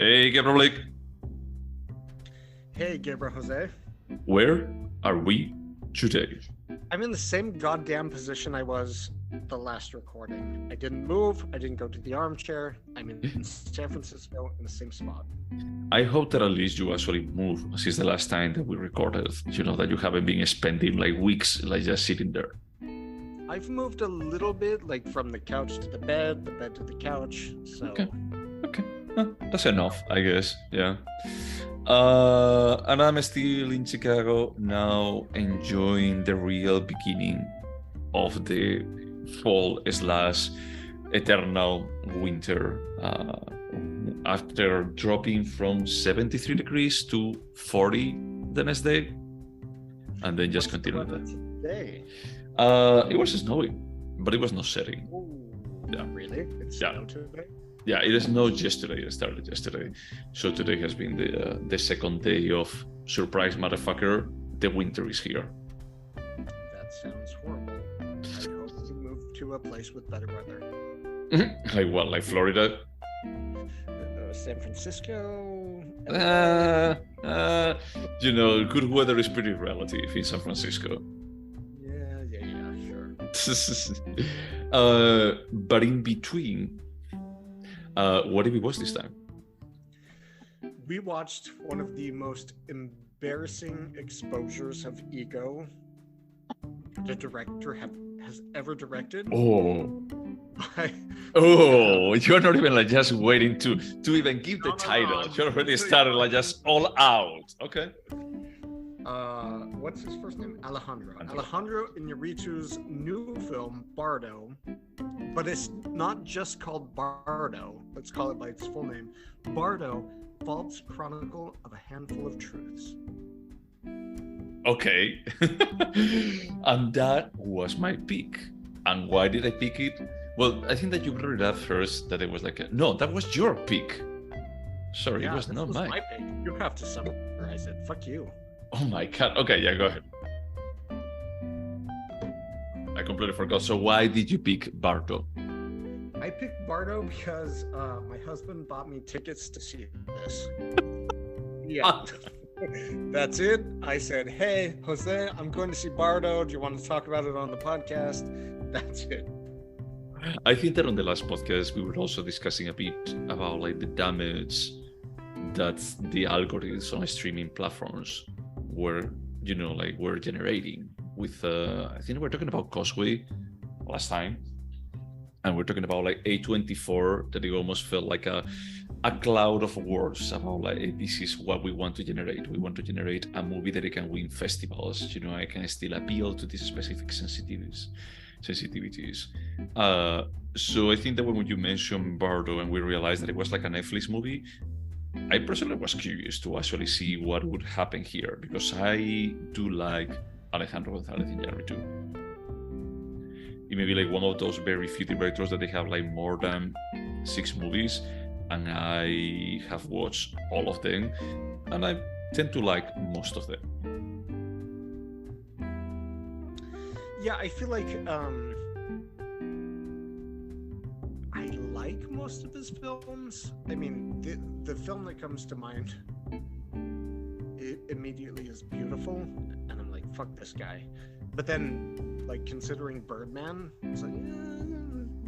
Hey, Gabriel, Hey, Gaybros Jose. where are we today? I'm in the same goddamn position I was the last recording. I didn't move. I didn't go to the armchair. I'm in San Francisco in the same spot. I hope that at least you actually move since the last time that we recorded. You know, that you haven't been spending like weeks like just sitting there. I've moved a little bit, like from the couch to the bed to the couch. So Okay. That's enough, I guess. Yeah. And I'm still in Chicago now, enjoying the real beginning of the fall/eternal winter. After dropping from 73 degrees to 40 the next day, and then just continue that. Today. It was snowing, but it was not setting. Ooh, Yeah. Really? It's snow today? Yeah, it snowed yesterday. It started yesterday. So today has been the second day of surprise motherfucker. The winter is here. That sounds horrible. I hope you move to a place with better weather. Like what? Like Florida? San Francisco. You know, good weather is pretty relative in San Francisco. Yeah, sure. But in between, what did we watch this time? We watched one of the most embarrassing exposures of ego the director has ever directed. Oh, you're not even like just waiting to even give the title. You already started like just all out. Okay. What's his first name? Alejandro Iñárritu's new film, Bardo. But it's not just called Bardo. Let's call it by its full name. Bardo, False Chronicle of a Handful of Truths. Okay. And that was my pick. And why did I pick it? Well, I think that you brought it up first, that it was like, no, that was your pick. Sorry, it was not mine. My pick. You have to summarize it. Fuck you. Oh my God. Okay, yeah, go ahead. I completely forgot. So why did you pick Bardo? I picked Bardo because my husband bought me tickets to see this. Yeah. That's it. I said, hey, Jose, I'm going to see Bardo. Do you want to talk about it on the podcast? That's it. I think that on the last podcast, we were also discussing a bit about like the damage that the algorithms on streaming platforms were generating with, I think we're talking about Causeway last time. And we're talking about like A24, that it almost felt like a cloud of words about like, hey, this is what we want to generate. We want to generate a movie that it can win festivals. You know, I can still appeal to these specific sensitivities. So I think that when you mentioned Bardo and we realized that it was like a Netflix movie, I personally was curious to actually see what would happen here, because I do like Alejandro González Iñárritu. It may be like one of those very few directors that they have like more than 6 movies, and I have watched all of them, and I tend to like most of them. Yeah, I feel like I like most of his films. I mean, the film that comes to mind, it immediately is beautiful, and I'm like, fuck this guy. But then, like, considering Birdman, it's like,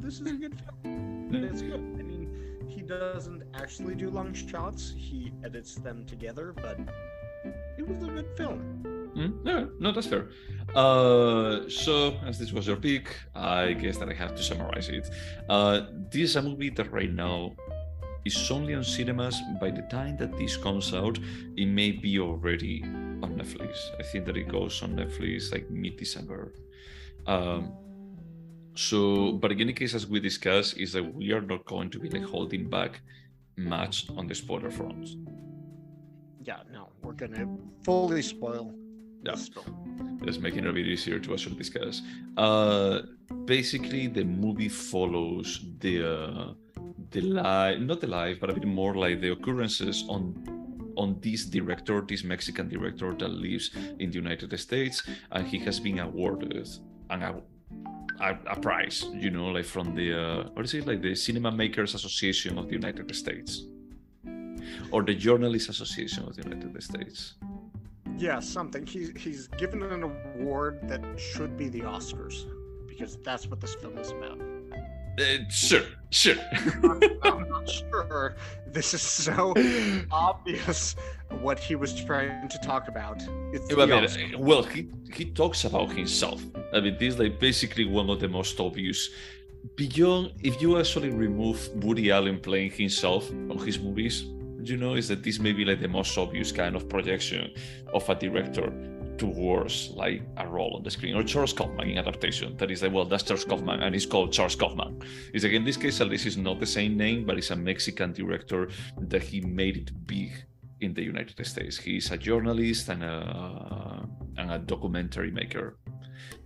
this is a good film. It's good. I mean, he doesn't actually do long shots. He edits them together, but it was a good film. No, that's fair. So, as this was your pick, I guess that I have to summarize it. This is a movie that right now is only on cinemas. By the time that this comes out, it may be already on Netflix. I think that it goes on Netflix like mid-December. But in any case, as we discussed, is that we are not going to be like holding back much on the spoiler front. Yeah, no, we're gonna fully spoil this film. Just making it a bit easier to actually discuss. Basically, the movie follows the life, but a bit more like the occurrences on this director, this Mexican director that lives in the United States, and he has been awarded a prize, you know, like from the what is it, like the Cinema Makers Association of the United States. or the Journalists Association of the United States. Yeah, something. He's given an award that should be the Oscars, because that's what this film is about. Sure. I'm not sure. This is so obvious what he was trying to talk about. Well, he talks about himself. I mean, this is like basically one of the most obvious. Beyond, if you actually remove Woody Allen playing himself on his movies, is that this may be like the most obvious kind of projection of a director towards like a role on the screen, or Charles Kaufman in adaptation. That is like, well, that's Charles Kaufman, and it's called Charles Kaufman. It's like, in this case, at least it's not the same name, but it's a Mexican director that he made it big in the United States. He's a journalist and a documentary maker,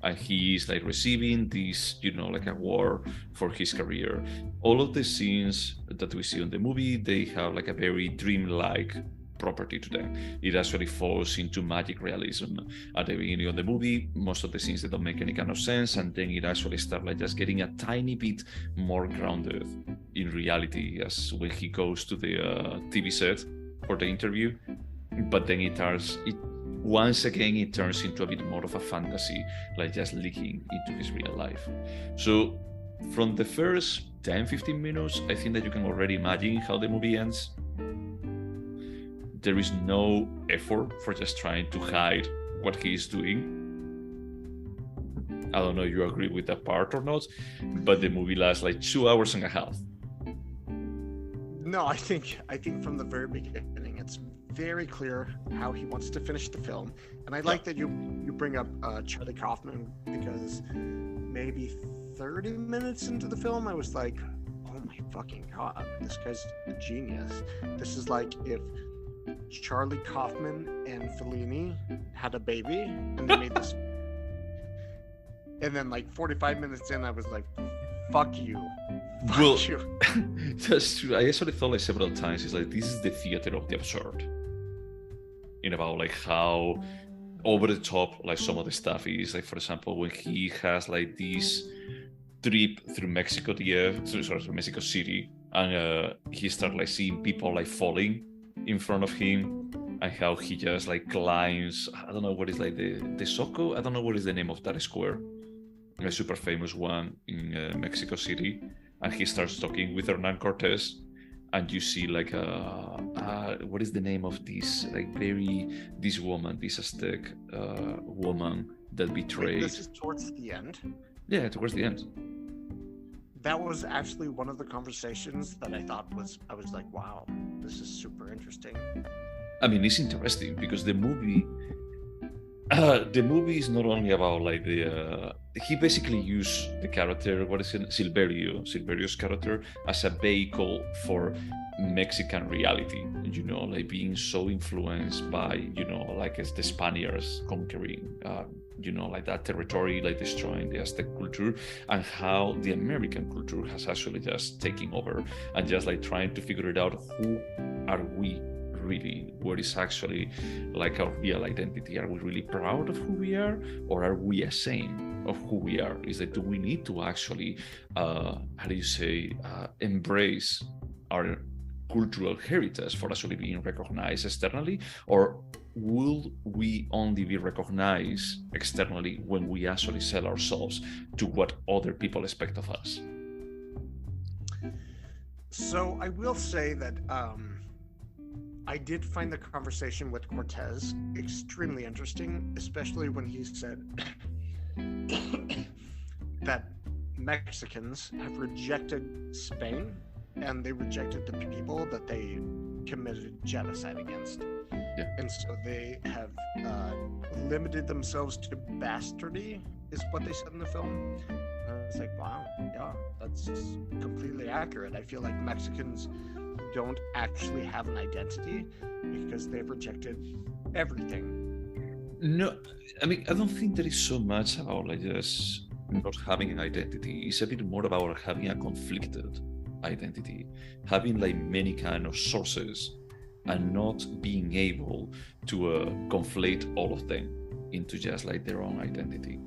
and he's like receiving this, like award for his career. All of the scenes that we see in the movie, they have like a very dreamlike property to them. It actually falls into magic realism. At the beginning of the movie, most of the scenes, they don't make any kind of sense, and then it actually starts like just getting a tiny bit more grounded in reality as when he goes to the TV set for the interview. But then once again it turns into a bit more of a fantasy, like just leaking into his real life. So from the first 10-15 minutes, I think that you can already imagine how the movie ends. There is no effort for just trying to hide what he is doing. I don't know if you agree with that part or not, but the movie lasts like 2 hours and a half. No, I think from the very beginning, it's very clear how he wants to finish the film. And I like that you bring up Charlie Kaufman, because maybe 30 minutes into the film, I was like, oh my fucking God, this guy's a genius. This is like if Charlie Kaufman and Fellini had a baby and they made this. And then like 45 minutes in, I was like, fuck you. Fuck you. That's true. I actually thought like several times, it's like, this is the theater of the absurd. About like how over the top like some of the stuff is. Like, for example, when he has like this trip through Mexico City, and he starts like seeing people like falling in front of him, and how he just like climbs, I don't know what is like the Soco, I don't know what is the name of that square, a super famous one in Mexico City, and he starts talking with Hernan Cortez, and you see like what is the name of this this woman, this Aztec woman that betrayed. Wait, this is towards the end? Yeah, towards the end. That was actually one of the conversations that I was like, wow, this is super interesting. I mean, it's interesting because the movie is not only about like he basically used the character, what is it, Silverio's character, as a vehicle for Mexican reality, like being so influenced by, like as the Spaniards conquering, like that territory, like destroying the Aztec culture, and how the American culture has actually just taken over and just like trying to figure it out. Who are we really? What is actually like our real identity? Are we really proud of who we are, or are we ashamed of who we are? Is that, do we need to actually embrace our cultural heritage for actually being recognized externally, or will we only be recognized externally when we actually sell ourselves to what other people expect of us? So I will say that I did find the conversation with Cortez extremely interesting, especially when he said that Mexicans have rejected Spain, and they rejected the people that they committed genocide against. Yeah. And so they have limited themselves to bastardy, is what they said in the film. And I was like, wow, yeah, that's completely accurate. I feel like Mexicans don't actually have an identity because they've rejected everything. No, I mean, I don't think there is so much about like just not having an identity. It's a bit more about having a conflicted identity, having like many kind of sources and not being able to conflate all of them into just like their own identity.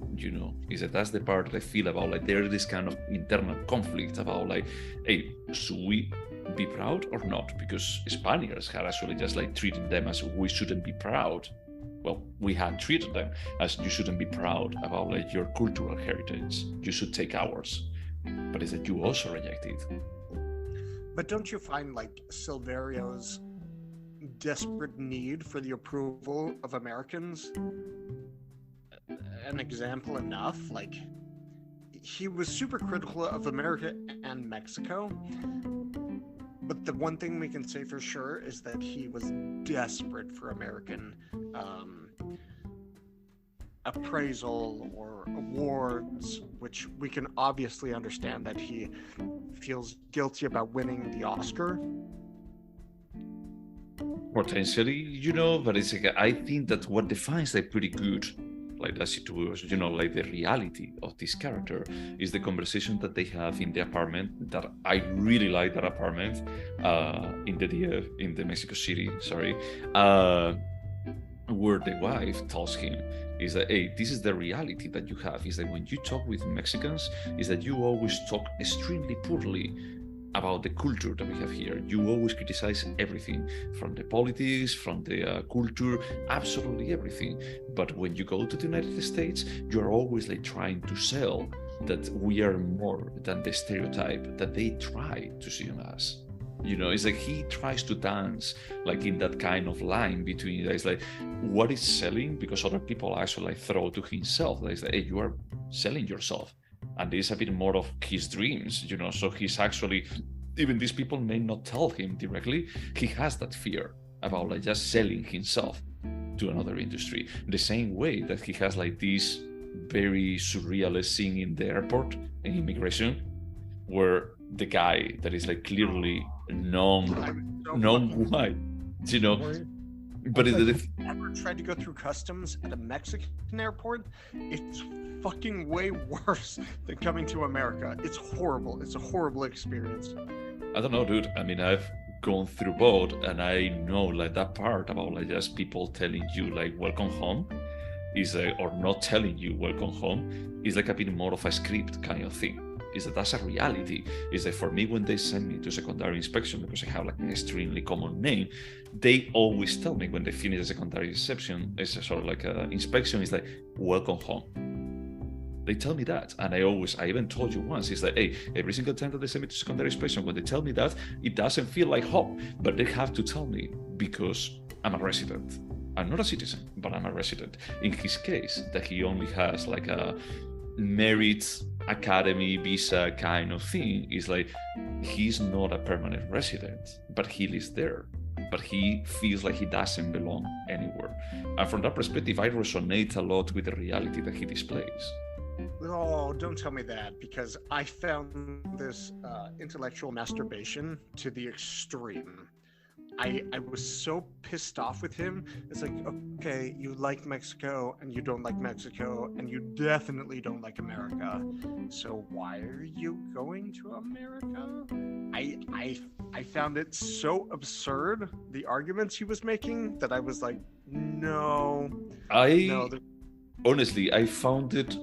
Is that that's the part that I feel about like there's this kind of internal conflict about like, hey, should we be proud or not? Because Spaniards had actually just like treated them as we shouldn't be proud. Well, we had treated them as you shouldn't be proud about like your cultural heritage. You should take ours. But is that you also reject it? But don't you find like Silverio's desperate need for the approval of Americans an example enough? Like, he was super critical of America and Mexico, but the one thing we can say for sure is that he was desperate for American appraisal or awards, which we can obviously understand that he feels guilty about winning the Oscar. Potentially, you know, but it's like, I think that what defines like pretty good like that situation, you know, like the reality of this character is the conversation that they have in the apartment. That I really like that apartment in the DF, in the Mexico City, sorry, where the wife tells him is that, hey, this is the reality that you have, is that when you talk with Mexicans, is that you always talk extremely poorly about the culture that we have here. You always criticize everything, from the politics, from the culture, absolutely everything. But when you go to the United States, you're always like trying to sell that we are more than the stereotype that they try to see on us. You know, it's like he tries to dance like in that kind of line between, it's like what is selling, because other people actually like throw to himself. It's like, hey, you are selling yourself. And there's a bit more of his dreams, you know, so he's actually, even these people may not tell him directly, he has that fear about like just selling himself to another industry. The same way that he has like this very surrealist scene in the airport in immigration, where the guy that is like clearly non-white, you know, but if you ever tried to go through customs at a Mexican airport, it's fucking way worse than coming to America. It's horrible. It's a horrible experience. I don't know, dude. I mean, I've gone through both, and I know like that part about like just people telling you like welcome home is or not telling you welcome home is like a bit more of a script kind of thing. Is that that's a reality. Is that for me, when they send me to secondary inspection, because I have like an extremely common name, they always tell me when they finish the secondary inspection, it's a sort of like an inspection, is like welcome home. They tell me that, and I even told you once, is like, hey, every single time that they send me to secondary inspection, when they tell me that, it doesn't feel like home, but they have to tell me because I'm a resident. I'm not a citizen, but I'm a resident. In his case, that he only has like a merit academy visa kind of thing, is like he's not a permanent resident, but he lives there, but he feels like he doesn't belong anywhere. And from that perspective, I resonate a lot with the reality that he displays. Oh, don't tell me that, because I found this intellectual masturbation to the extreme. I was so pissed off with him. It's like, okay, you like Mexico and you don't like Mexico, and you definitely don't like America. So why are you going to America? I found it so absurd, the arguments he was making, that I was like, no. Honestly, I found it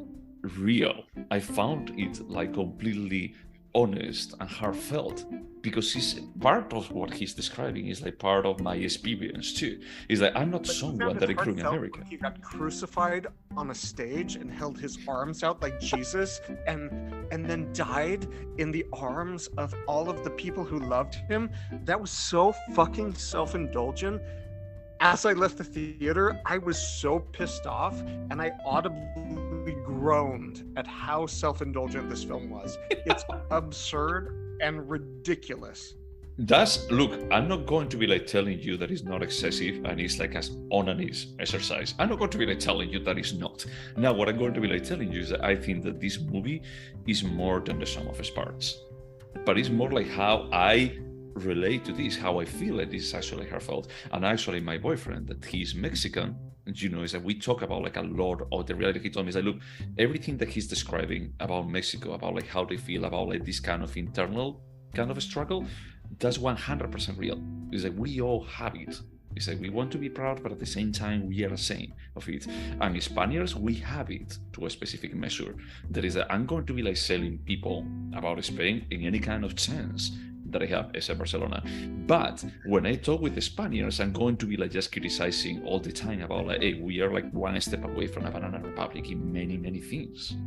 real. I found it like completely honest and heartfelt, because he's part of what he's describing is like part of my experience too. Is like I'm not someone that grew in America. He got crucified on a stage and held his arms out like Jesus, and then died in the arms of all of the people who loved him. That was so fucking self-indulgent. As I left the theater, I was so pissed off, and I audibly groaned at how self-indulgent this film was. It's absurd and ridiculous. Look, I'm not going to be like telling you that it's not excessive and it's like as Onanism exercise. I'm not going to be like telling you that it's not. Now, what I'm going to be like telling you is that I think that this movie is more than the sum of its parts, but it's more like how I relate to this, how I feel like this is actually heartfelt. And actually my boyfriend, that he's Mexican, you know, is that we talk about like a lot of the reality. He told me, is like, look, everything that he's describing about Mexico, about like how they feel about like this kind of internal kind of a struggle, that's 100% real. It's like we all have it. It's like we want to be proud, but at the same time we are ashamed of it. And Spaniards, we have it to a specific measure. That is that I'm going to be like selling people about Spain in any kind of chance that I have is Barcelona. But when I talk with the Spaniards, I'm going to be like just criticizing all the time about like, hey, we are like one step away from a banana republic in many, many things.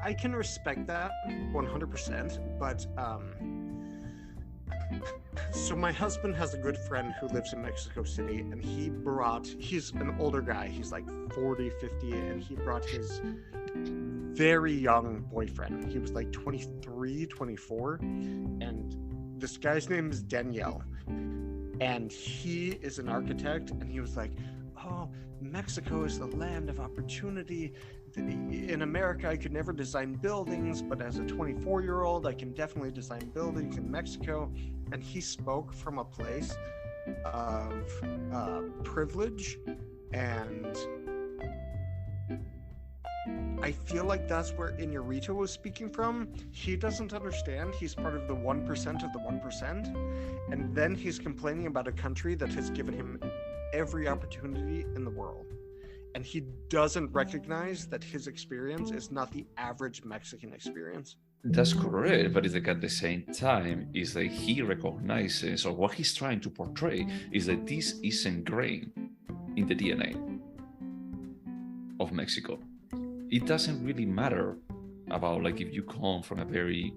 I can respect that 100%, but so my husband has a good friend who lives in Mexico City, and he's an older guy, he's like 40, 50, and he brought his very young boyfriend. He was like 23, 24, and this guy's name is Danielle, and he is an architect, and he was like, oh, Mexico is the land of opportunity. In America, I could never design buildings, but as a 24-year-old, I can definitely design buildings in Mexico. And he spoke from a place of privilege, and I feel like that's where Iñárritu was speaking from. He doesn't understand. He's part of the 1% of the 1%, and then he's complaining about a country that has given him every opportunity in the world. And he doesn't recognize that his experience is not the average Mexican experience. That's correct, but it's like at the same time, is that he recognizes, or what he's trying to portray is that this is ingrained in the DNA of Mexico. It doesn't really matter about like if you come from a very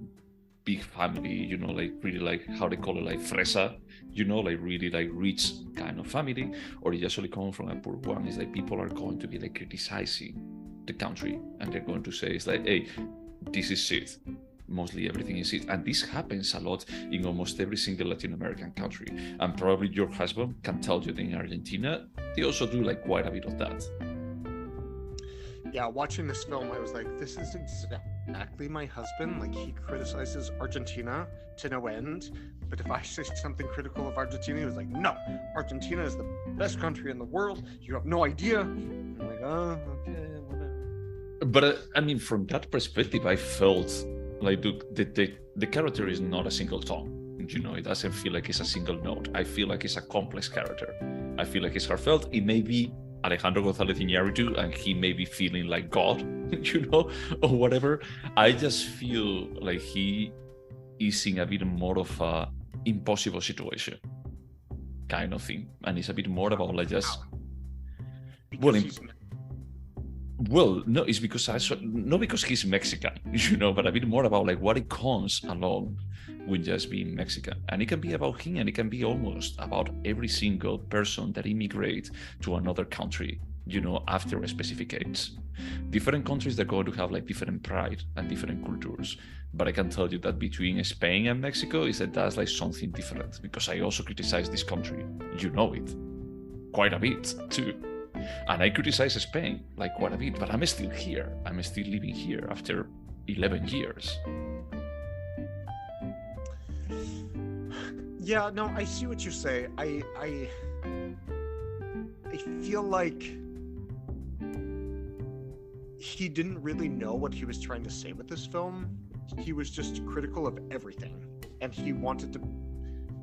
big family, you know, like really like how they call it, like fresa, you know, like really like rich kind of family, or you actually come from a poor one. It's like people are going to be like criticizing the country, and they're going to say it's like, hey, this is it. Mostly everything is it. And this happens a lot in almost every single Latin American country. And probably your husband can tell you that in Argentina, they also do like quite a bit of that. Yeah, watching this film, I was like, this is exactly my husband. Like, he criticizes Argentina to no end. But if I say something critical of Argentina, he was like, no, Argentina is the best country in the world. You have no idea. I'm like, oh, okay, whatever. But I mean, from that perspective, I felt like the character is not a single tone. You know, it doesn't feel like it's a single note. I feel like it's a complex character. I feel like it's heartfelt. It may be Alejandro González Iñárritu, and he may be feeling like God, you know, or whatever. I just feel like he is in a bit more of a impossible situation kind of thing, and it's a bit more about like just no, it's because not because he's Mexican, you know, but a bit more about like what it comes along with just being Mexican. And it can be about him, and it can be almost about every single person that immigrates to another country, you know, after a specific age. Different countries, they're going to have like different pride and different cultures. But I can tell you that between Spain and Mexico is that that's like something different, because I also criticize this country, you know it, quite a bit too. And I criticize Spain like quite a bit, but I'm still here. I'm still living here after 11 years. Yeah, no, I see what you say. I feel like he didn't really know what he was trying to say with this film. He was just critical of everything, and he wanted to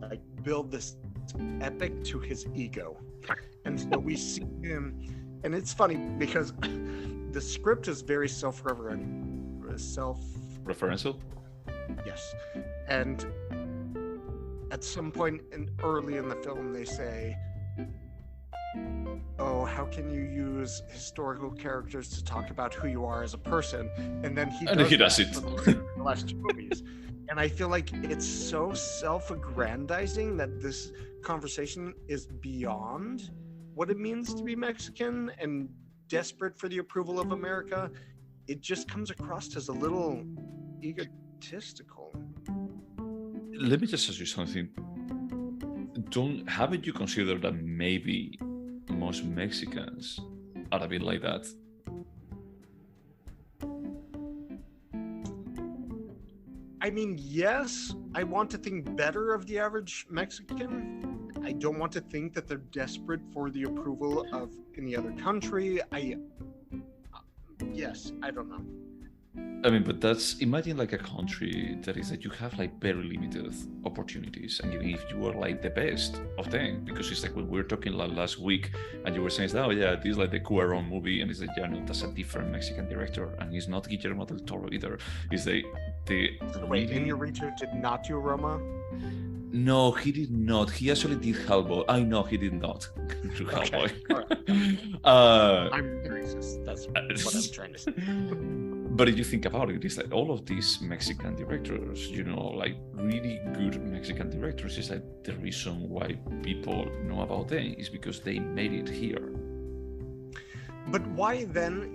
like build this epic to his ego. And so we see him, and it's funny because the script is very self-referential. Yes, and at some point early in the film, they say, oh, how can you use historical characters to talk about who you are as a person? And then he does it for the last two movies. And I feel like it's so self-aggrandizing that this conversation is beyond what it means to be Mexican and desperate for the approval of America. It just comes across as a little egotistical. Let me just ask you something. Haven't you considered that maybe most Mexicans are a bit like that? I mean, yes, I want to think better of the average Mexican. I don't want to think that they're desperate for the approval of any other country. Yes, I don't know. I mean, but that's, imagine like a country that is that you have like very limited opportunities, and even if you are like the best of them, because it's like when we were talking like last week, and you were saying, oh yeah, this is like the Cuarón movie, and it's like, yeah, no, that's a different Mexican director, and he's not Guillermo del Toro either. It's the Wait, Iñárritu did not do Roma? No, he did not. He actually did Hellboy. I know he did not do Hellboy. Right. I'm racist. That's what I'm trying to say. But if you think about it, it's like all of these Mexican directors, you know, like really good Mexican directors, is like the reason why people know about them is because they made it here. But why then,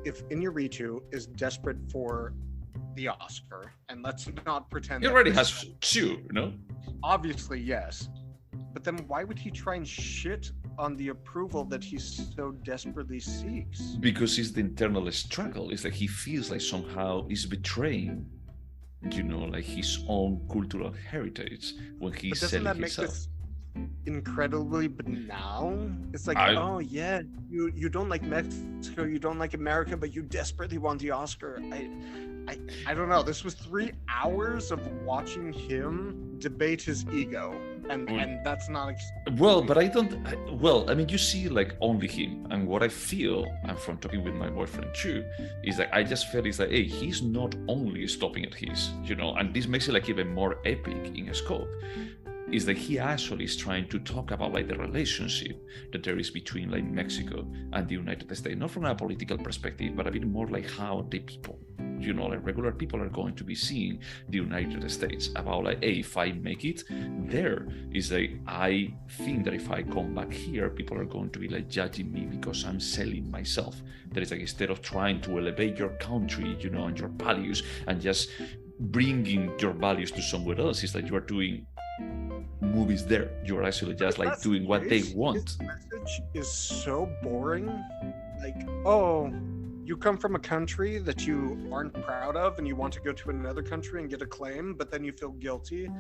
if Iñárritu is desperate for the Oscar, and let's not pretend he already has two, no? Obviously, yes. But then why would he try and shit on the approval that he so desperately seeks? Because it's the internal struggle. It's like he feels like somehow he's betraying, you know, like his own cultural heritage when he's selling himself. This incredibly banal? It's like, oh yeah, you don't like Mexico, you don't like America, but you desperately want the Oscar. I don't know. This was 3 hours of watching him debate his ego, and that's not. Well, but I don't. Well, I mean, you see, like only him, and what I feel, and from talking with my boyfriend too, is that I just felt is like, hey, he's not only stopping at his, you know, and this makes it like even more epic in scope. Is that he actually is trying to talk about like the relationship that there is between like Mexico and the United States, not from a political perspective, but a bit more like how the people, you know, like regular people are going to be seeing the United States about like, hey, if I make it there, is like, I think that if I come back here, people are going to be like judging me because I'm selling myself. That is like, instead of trying to elevate your country, you know, and your values and just bringing your values to somewhere else, is like you are doing movies there. You're actually just like doing what they want. His message is so boring. Like, oh, you come from a country that you aren't proud of and you want to go to another country and get acclaim, but then you feel guilty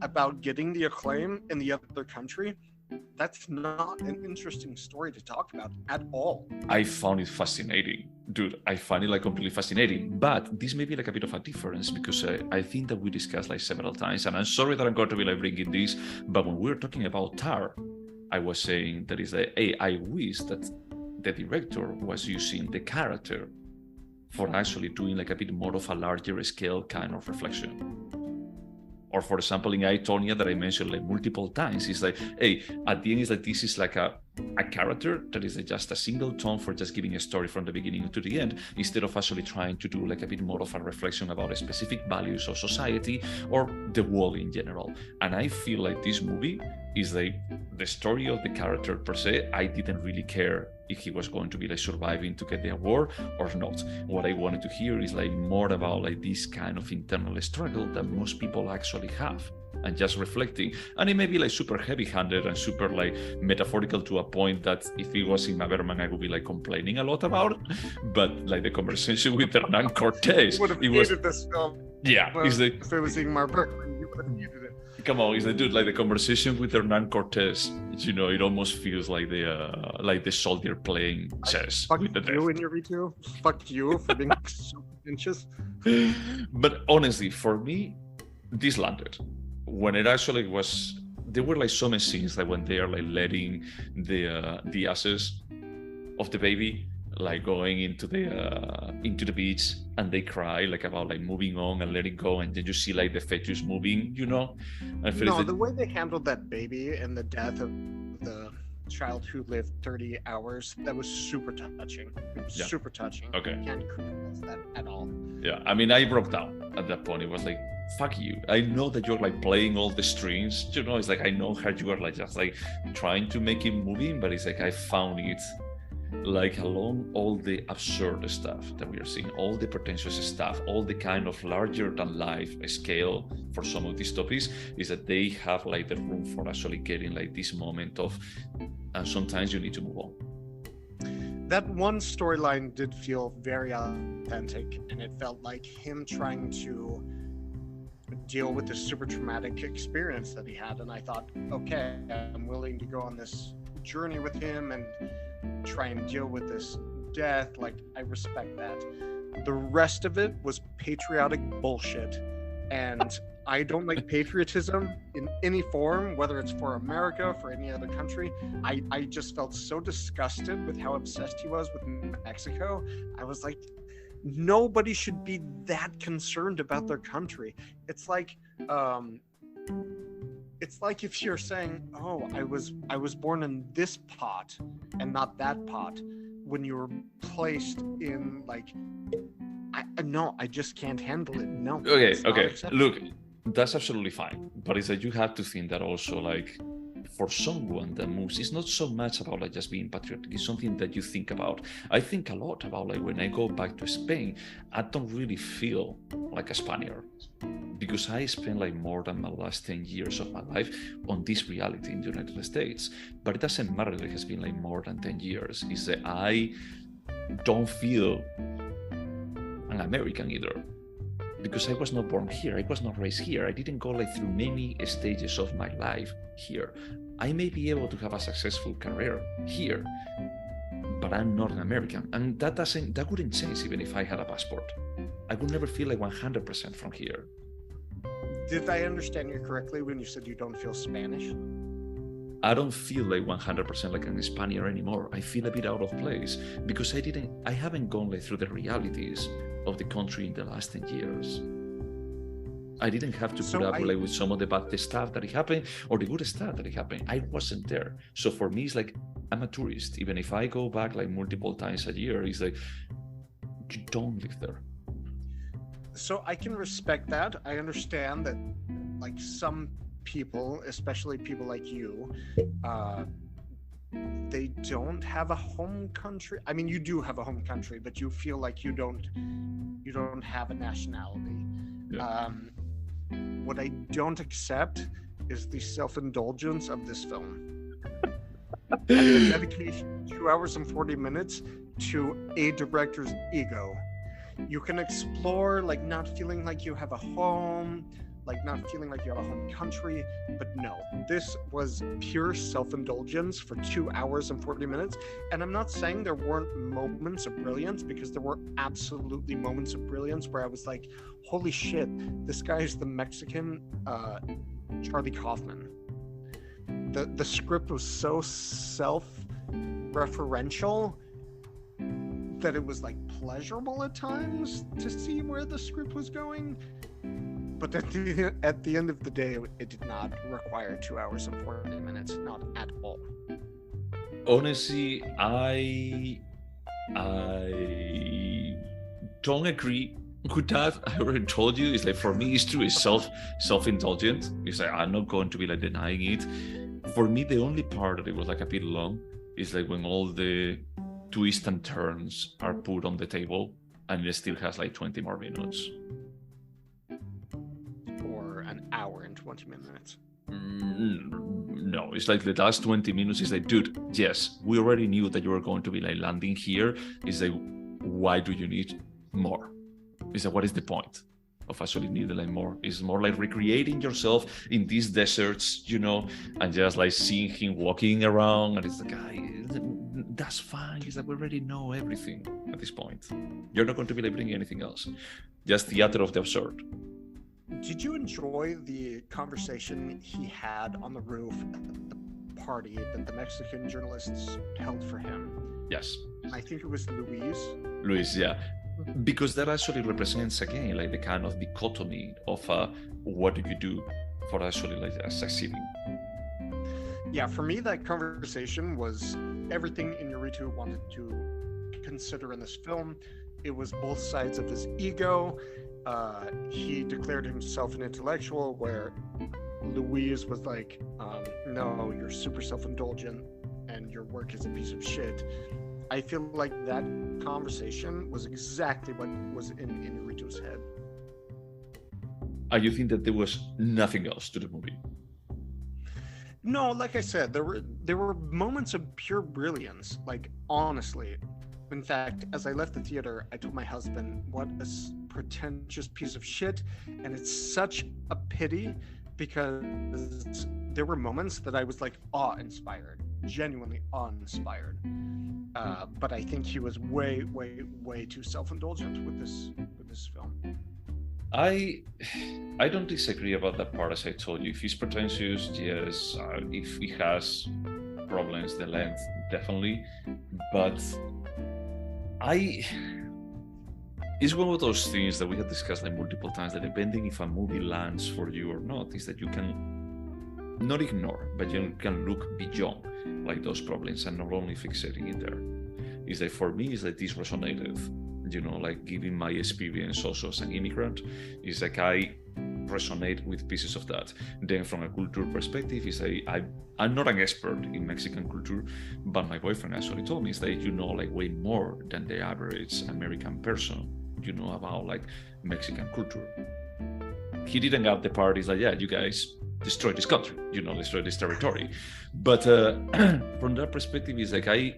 about getting the acclaim in the other country. That's not an interesting story to talk about at all. I found it fascinating, dude. I find it like completely fascinating. But this may be like a bit of a difference because I think that we discussed like several times, and I'm sorry that I'm going to be like bringing this, but when we were talking about Tar, I was saying that is like, hey, I wish that the director was using the character for actually doing like a bit more of a larger scale kind of reflection. Or for example, in I, Tonya, that I mentioned like multiple times, it's like, hey, at the end is like, this is like a character that is just a single tone for just giving a story from the beginning to the end, instead of actually trying to do like a bit more of a reflection about a specific values of society or the world in general. And I feel like this movie is like the story of the character per se. I didn't really care if he was going to be like surviving to get the award or not. What I wanted to hear is like more about like this kind of internal struggle that most people actually have, and just reflecting. And it may be like super heavy-handed and super like metaphorical to a point that if it was in Berman, I would be like complaining a lot about it. But like the conversation with Hernan Cortez, you would have hated this film. Yeah, if it was Ingmar Bergman, you would have hated it. Come on, is the dude, like the conversation with Hernan Cortez, you know, it almost feels like the soldier playing chess with the death. Fuck you, Iñárritu. Fuck you for being so pretentious. But honestly, for me, this landed. When it actually was, there were like some scenes like when they are like letting the ashes of the baby like going into the beach, and they cry like about like moving on and letting go, and then you see like the fetus moving, you know. The way they handled that baby and the death of the child who lived 30 hours, that was super touching. It was super touching. Okay. I can't criticize that at all. Yeah, I mean, I broke down at that point. It was like, fuck you. I know that you're like playing all the strings, you know. It's like, I know how you are like just like trying to make it moving, but it's like I found it like along all the absurd stuff that we are seeing, all the pretentious stuff, all the kind of larger than life scale for some of these topics, is that they have like the room for actually getting like this moment of, and sometimes you need to move on. That one storyline did feel very authentic, and it felt like him trying to deal with this super traumatic experience that he had. And I thought, okay, I'm willing to go on this journey with him and try and deal with this death. Like, I respect that. The rest of it was patriotic bullshit. And I don't like patriotism in any form, whether it's for America, for any other country. I just felt so disgusted with how obsessed he was with Mexico. I was like, nobody should be that concerned about their country. It's like if you're saying, oh, I was born in this pot and not that pot, when you were placed in like, no, I just can't handle it. No. Okay. Look, that's absolutely fine. But it's that you have to think that also, like, for someone that moves, it's not so much about like just being patriotic. It's something that you think about. I think a lot about like when I go back to Spain, I don't really feel like a Spaniard because I spent like more than my last 10 years of my life on this reality in the United States. But it doesn't matter that it has been like more than 10 years. It's that I don't feel an American either, because I was not born here, I was not raised here, I didn't go like through many stages of my life here. I may be able to have a successful career here, but I'm not an American, and that wouldn't change even if I had a passport. I would never feel like 100% from here. Did I understand you correctly when you said you don't feel Spanish? I don't feel like 100% like an Spaniard anymore. I feel a bit out of place because I haven't gone like through the realities of the country in the last 10 years. I didn't have to put up like with some of the bad stuff that happened or the good stuff that happened. I wasn't there. So for me, it's like I'm a tourist. Even if I go back like multiple times a year, it's like you don't live there. So I can respect that. I understand that like some people, especially people like you, they don't have a home country. I mean, you do have a home country, but you feel like you don't have a nationality. Yeah. What I don't accept is the self-indulgence of this film. And the dedication, 2 hours and 40 minutes to a director's ego. You can explore like not feeling like you have a home, like not feeling like you have a home country, but no, this was pure self-indulgence for 2 hours and 40 minutes. And I'm not saying there weren't moments of brilliance, because there were absolutely moments of brilliance where I was like, holy shit, this guy is the Mexican Charlie Kaufman. The script was so self-referential that it was like pleasurable at times to see where the script was going. But at the end of the day, it did not require 2 hours and 40 minutes, not at all. Honestly, I don't agree with that. I already told you, it's like for me, it's true. It's self-indulgent. It's like I'm not going to be like denying it. For me, the only part that it was like a bit long is like when all the twists and turns are put on the table, and it still has like 20 more minutes. Or an hour and 20 minutes. No, it's like the last 20 minutes is like, dude, yes, we already knew that you were going to be like landing here. It's like, why do you need more? It's like, what is the point of actually needing like more? It's more like recreating yourself in these deserts, you know, and just like seeing him walking around, and it's like, that's fine. It's like, we already know everything at this point. You're not going to be like bringing anything else. Just theater of the absurd. Did you enjoy the conversation he had on the roof at the party that the Mexican journalists held for him? Yes. I think it was Luis, yeah. Because that actually represents, again, like the kind of dichotomy of what do you do for actually like succeeding. Yeah, for me, that conversation was everything Iñárritu wanted to consider in this film. It was both sides of his ego. He declared himself an intellectual, where Louise was like, no, you're super self-indulgent and your work is a piece of shit. I feel like that conversation was exactly what was in Iñárritu's head. You think that there was nothing else to the movie? No, like I said, there were moments of pure brilliance, like honestly. In fact, as I left the theater, I told my husband, what a pretentious piece of shit. And it's such a pity, because there were moments that I was like awe-inspired. genuinely uninspired. But I think he was way too self-indulgent with this film. I don't disagree about that part, as I told you. If he's pretentious, yes. If he has problems, the length, definitely. But it's one of those things that we have discussed like multiple times, that depending if a movie lands for you or not, is that you can not ignore, but you can look beyond like those problems and not only fixating in there. Is that for me, is that this resonated, like given my experience also as an immigrant, is like I resonate with pieces of that. Then from a culture perspective, is I'm not an expert in Mexican culture, but my boyfriend actually told me is that like way more than the average American person, about like Mexican culture. He didn't get the part, is like, yeah, you guys destroy this country, destroy this territory. But from that perspective, is like I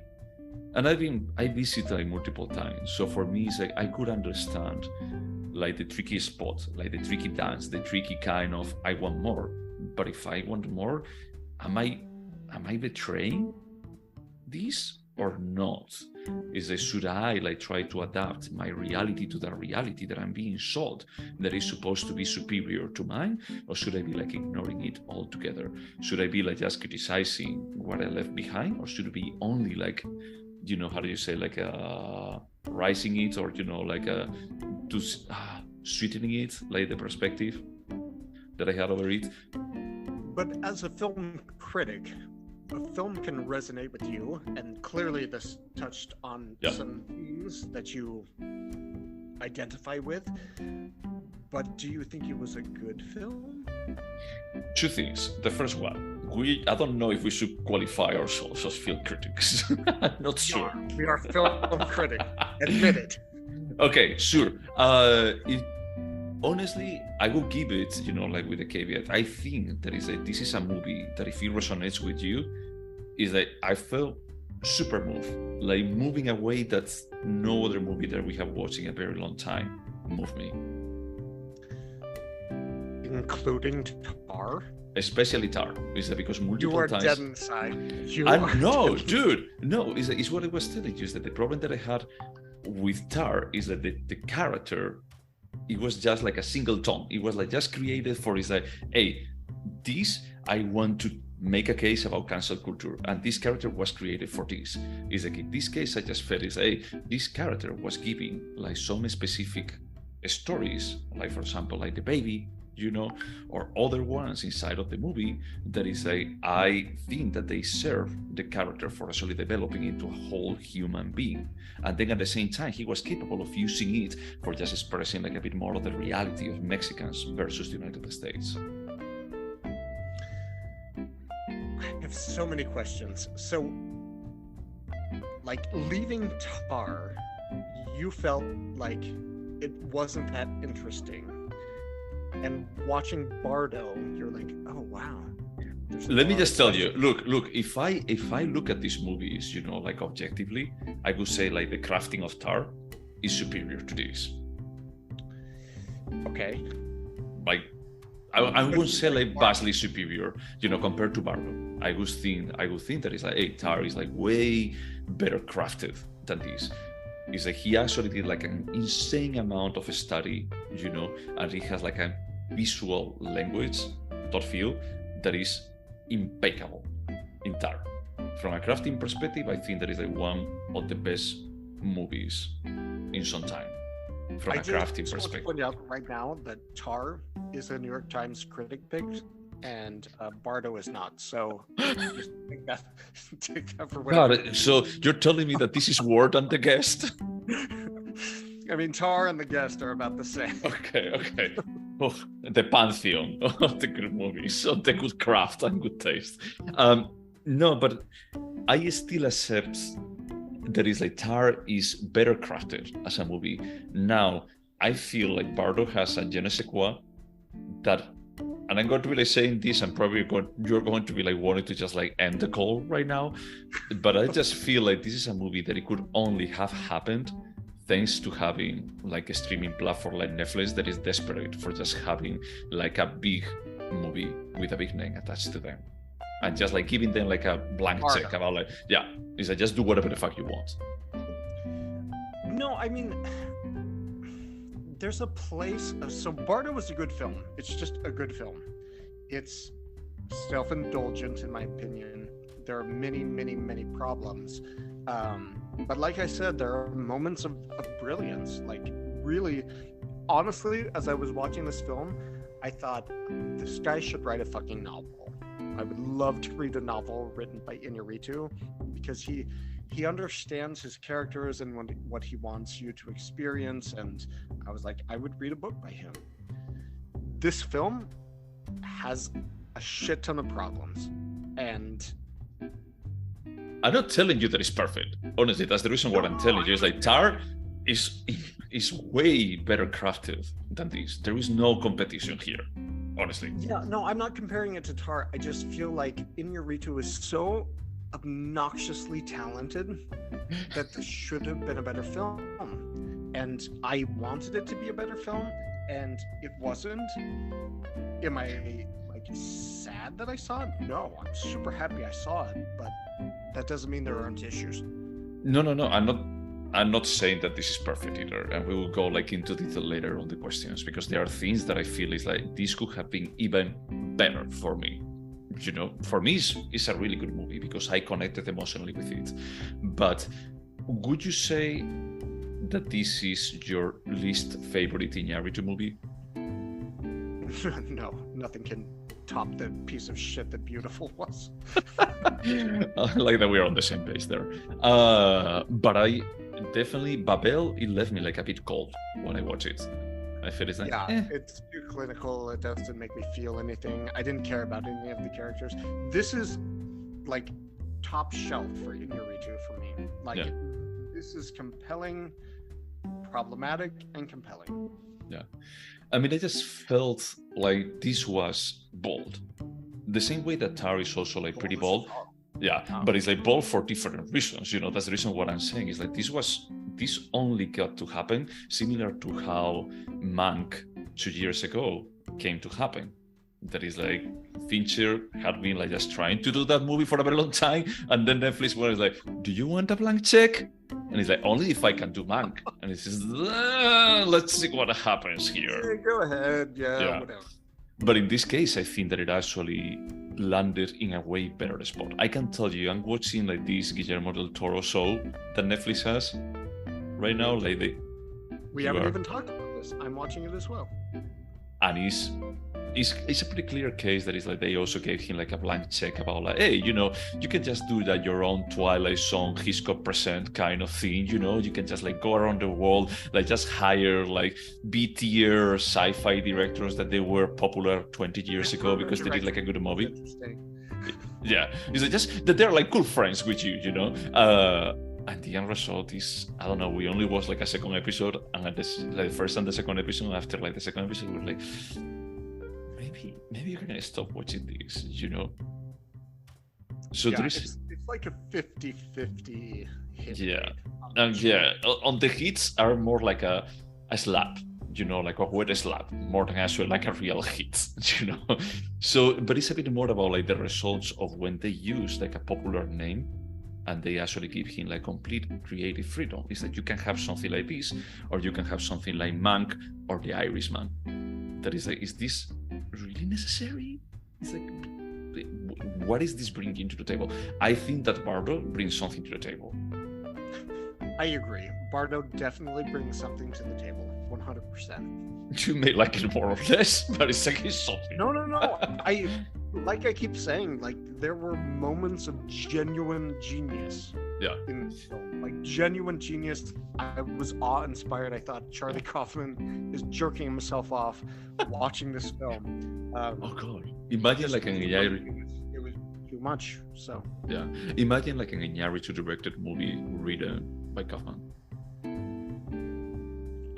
visited like multiple times. So for me, it's like I could understand like the tricky spot, like the tricky dance, the tricky kind of I want more. But if I want more, am I betraying this or not? Is that should I like try to adapt my reality to the reality that I'm being sold that is supposed to be superior to mine, or should I be like ignoring it altogether? Should I be like just criticizing what I left behind, or should it be only like, how do you say, like rising it, or like sweetening it, like the perspective that I had over it? But as a film critic, a film can resonate with you, and clearly this touched on some themes that you identify with. But do you think it was a good film? Two things. The first one, I don't know if we should qualify ourselves as film critics. I'm not sure. We are film critics. Admit it. Okay, sure. Honestly, I will give it, like with a caveat. I think that this is a movie that if it resonates with you, is that I felt super moved, like moving a way that no other movie that we have watched in a very long time moved me. Including Tar? Especially Tar. Is that because multiple times... You are dead inside. No, dude. No, it's what I was telling you, is that the problem that I had with Tar is that the character, it was just like a single tone. It was like just created for, it's like, hey, this, I want to make a case about cancel culture, and this character was created for this. Is like in this case, I just felt, hey, this character was giving like some specific stories, like for example, like the baby, or other ones inside of the movie that is I think that they serve the character for actually developing into a whole human being. And then at the same time, he was capable of using it for just expressing like a bit more of the reality of Mexicans versus the United States. I have so many questions. So, like, leaving Tar, you felt like it wasn't that interesting. And watching Bardo, you're like, oh wow. Let me just tell you, look, if I look at these movies, like objectively, I would say like the crafting of Tar is superior to this. Okay. Like I would say like vastly superior, compared to Bardo. I would think that it's like, hey, Tar is like way better crafted than this. Is that he actually did like an insane amount of study, and he has like a visual language, thought feel, that is impeccable in Tar. From a crafting perspective, I think that is like one of the best movies in some time. From a crafting perspective. I just want to point out right now that Tar is a New York Times critic pick, and Bardo is not. So just take that for whatever. God, so you're telling me that this is War than The Guest? I mean, Tar and The Guest are about the same. Okay. Oh, the pantheon of the good movies, of the good craft and good taste. No, but I still accept that is like Tar is better crafted as a movie. Now, I feel like Bardo has a je ne sais quoi that, and I'm going to be like saying this, and probably you're going to be like wanting to just like end the call right now, but I just feel like this is a movie that it could only have happened thanks to having like a streaming platform like Netflix that is desperate for just having like a big movie with a big name attached to them. and just like giving them like a blank Bardo. check about like, yeah, it's like just do whatever the fuck you want. No, I mean, there's a place. So Bardo was a good film. It's just a good film. It's self-indulgent, in my opinion. There are many, many, many problems. But like I said, there are moments of brilliance. Like, really, honestly, as I was watching this film, I thought, this guy should write a fucking novel. I would love to read a novel written by Iñárritu, because he understands his characters and what he wants you to experience. And I was like, I would read a book by him. This film has a shit ton of problems, and I'm not telling you that it's perfect. Honestly, that's the reason what I'm telling you. It's like Tar is way better crafted than this. There is no competition here, honestly. Yeah, no, I'm not comparing it to Tar. I just feel like Iñárritu is so obnoxiously talented that this should have been a better film. And I wanted it to be a better film, and it wasn't. Am I like sad that I saw it? No, I'm super happy I saw it, but that doesn't mean there aren't issues. No. I'm not saying that this is perfect either, and we will go like into detail later on the questions, because there are things that I feel is like this could have been even better for me. You know, for me, it's a really good movie because I connected emotionally with it. But would you say that this is your least favorite Iñárritu movie? No, nothing can top the piece of shit that Beautiful was. I like that we're on the same page there. But I definitely, Babel, it left me like a bit cold when I watched it. I feel it's like, yeah, it's too clinical. It doesn't make me feel anything. I didn't care about any of the characters. This is like top shelf for Iñárritu for me. Like, yeah. This is compelling, problematic, and compelling. Yeah. I mean, I just felt like this was bold. The same way that Tar is also like pretty bold. Yeah, but it's like bold for different reasons. You know, that's the reason what I'm saying is like this only got to happen similar to how Mank 2 years ago came to happen. That is like Fincher had been like just trying to do that movie for a very long time, and then Netflix was like, "Do you want a blank check?" And he's like, "Only if I can do Mank." And he says, "Let's see what happens here." Yeah, go ahead, yeah, whatever. But in this case, I think that it actually landed in a way better spot. I can tell you, I'm watching like this Guillermo del Toro show that Netflix has right now. Like we haven't even talked about this. I'm watching it as well. And it's a pretty clear case that is like they also gave him like a blank check about like, hey, you know, you can just do that your own Twilight Zone Hitchcock present kind of thing, you know, you can just like go around the world, like just hire like B-tier sci-fi directors that they were popular 20 years ago because they did like a good movie. Yeah, it's like just that they're like cool friends with you, you know. And the end result is, I don't know, we only watched like a second episode, and at this, like the first and the second episode, after like the second episode, we're like, maybe you're gonna stop watching this, you know. So yeah, there's it's like a 50-50 hit. Yeah, and yeah, on the hits are more like a slap, you know, like a wet slap, more than actually like a real hit, you know. So, but it's a bit more about like the results of when they use like a popular name and they actually give him like complete creative freedom. It's like you can have something like this, or you can have something like Mank or The Irishman. That is like, is this really necessary? It's like, what is this bringing to the table? I think that Bardo brings something to the table. I agree. Bardo definitely brings something to the table, 100%. You may like it more or less, but it's like it's something. No. I keep saying, like, there were moments of genuine genius. Yeah. In this film, like genuine genius. I was awe-inspired. I thought Charlie Kaufman is jerking himself off watching this film. Oh God! Imagine like an Iñárritu. It was too much. So yeah, imagine like an Iñárritu directed movie written by Kaufman.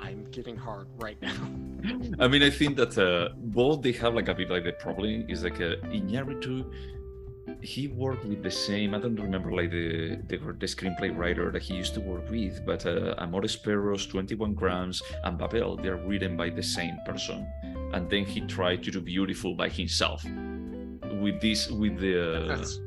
I'm getting hard right now. I mean, I think that both they have like a bit like the problem is like Iñárritu. He worked with the same, I don't remember like the screenplay writer that he used to work with, but Amores Perros, 21 Grams, and Babel, they're written by the same person. And then he tried to do Beautiful by himself, with the That's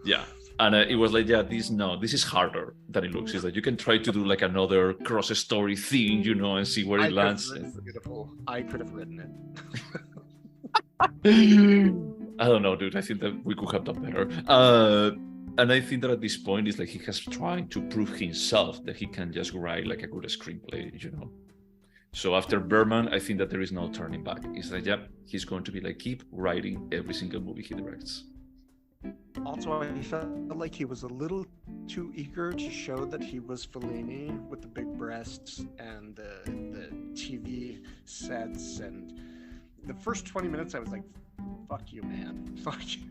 yeah. And it was like, yeah, this is harder than it looks. It's like you can try to do like another cross story thing, you know, and see where it lands. Beautiful. I could have written it. I don't know, dude. I think that we could have done better. And I think that at this point, it's like he has tried to prove himself that he can just write like a good screenplay, you know. So after Birdman, I think that there is no turning back. It's like, yeah, he's going to be like keep writing every single movie he directs. Also, I felt like he was a little too eager to show that he was Fellini with the big breasts and the TV sets. And the first 20 minutes, I was like, fuck you, man. Fuck you.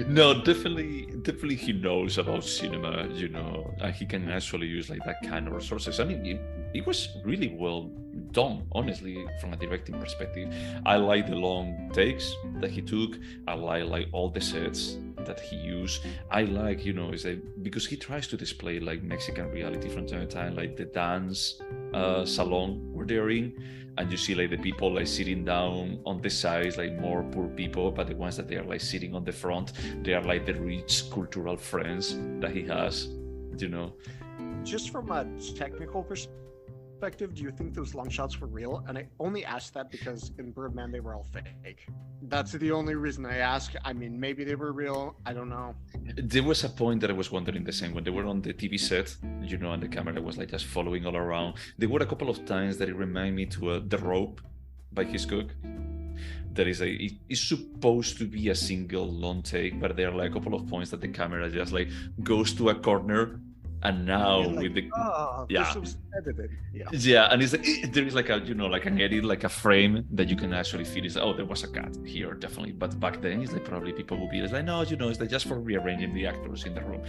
No, definitely he knows about cinema, you know, and he can actually use like that kind of resources. I mean, it was really well done, honestly, from a directing perspective. I like the long takes that he took. I like all the sets that he used. I like, you know, is because he tries to display like Mexican reality from time to time, like the dance salon where they're in, and you see like the people like sitting down on the sides, like more poor people, but the ones that they are like sitting on the front, they are like the rich cultural friends that he has, you know. Just from a technical perspective, do you think those long shots were real? And I only asked that because in Birdman they were all fake. That's the only reason I ask. I mean, maybe they were real. I don't know. There was a point that I was wondering the same when they were on the TV set, you know, and the camera was like just following all around. There were a couple of times that it reminded me to The Rope by Hitchcock. That is it's supposed to be a single long take, but there are like a couple of points that the camera just like goes to a corner. And now like, with the this was edited. Yeah, and it's like there is like a, you know, like an edit, like a frame that you can actually feel. Is there was a cut here, definitely. But back then, it's like probably people would be like, no, you know, it's like just for rearranging the actors in the room.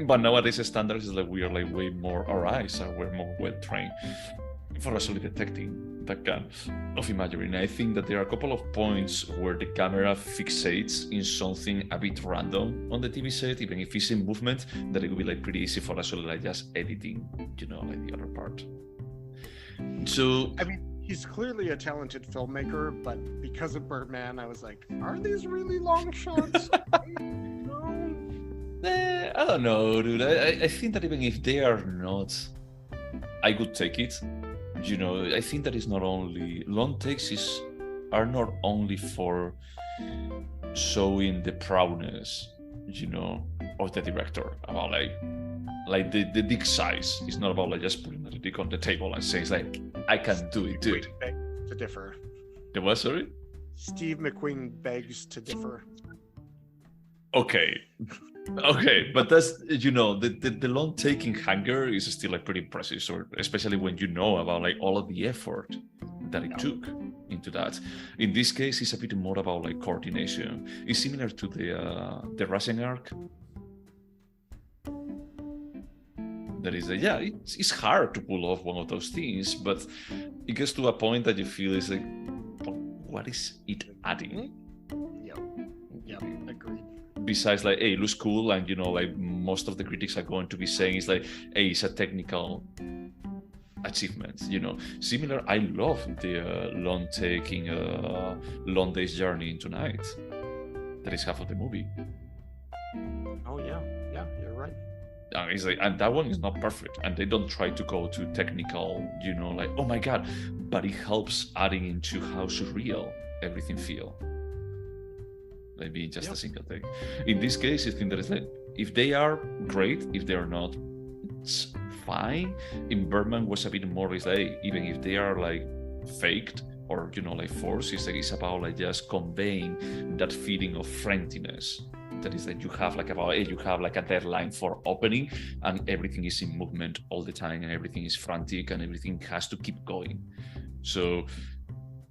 But nowadays, standards is like we are like way more, our eyes are way more well trained for actually detecting that kind of imagery. And I think that there are a couple of points where the camera fixates in something a bit random on the TV set, even if it's in movement, that it would be like pretty easy for actually like just editing, you know, like the other part. So I mean, he's clearly a talented filmmaker, but because of Birdman, I was like, are these really long shots? No. I don't know, dude. I think that even if they are not, I could take it. You know, I think that is not only long takes are not only for showing the prowess, you know, of the director about like the dick size. It's not about like just putting the dick on the table and saying like I can do it, dude. Begs to differ. The what? Sorry. Steve McQueen begs to differ. Okay, but that's, you know, the long taking hanger is still like pretty impressive, so especially when you know about like all of the effort that it took into that. In this case, it's a bit more about like coordination. It's similar to the Russian arc. That is it's hard to pull off one of those things, but it gets to a point that you feel is like, what is it adding? Yep, agreed. Besides like, hey, it looks cool, and you know, like most of the critics are going to be saying it's like, hey, it's a technical achievement, you know. Similar, I love the long taking Long Day's Journey into Night. That is half of the movie. Oh yeah, you're right. It's like, and that one is not perfect, and they don't try to go to technical, you know, like, oh my god, but it helps adding into how surreal everything feel. Maybe just a single thing. In this case, I think that it's like, if they are great, if they are not, it's fine. In Birdman was a bit more, it's like, even if they are like faked or, you know, like forced, it's like, it's about like just conveying that feeling of friendliness. That is that you have like you have like a deadline for opening, and everything is in movement all the time, and everything is frantic, and everything has to keep going. So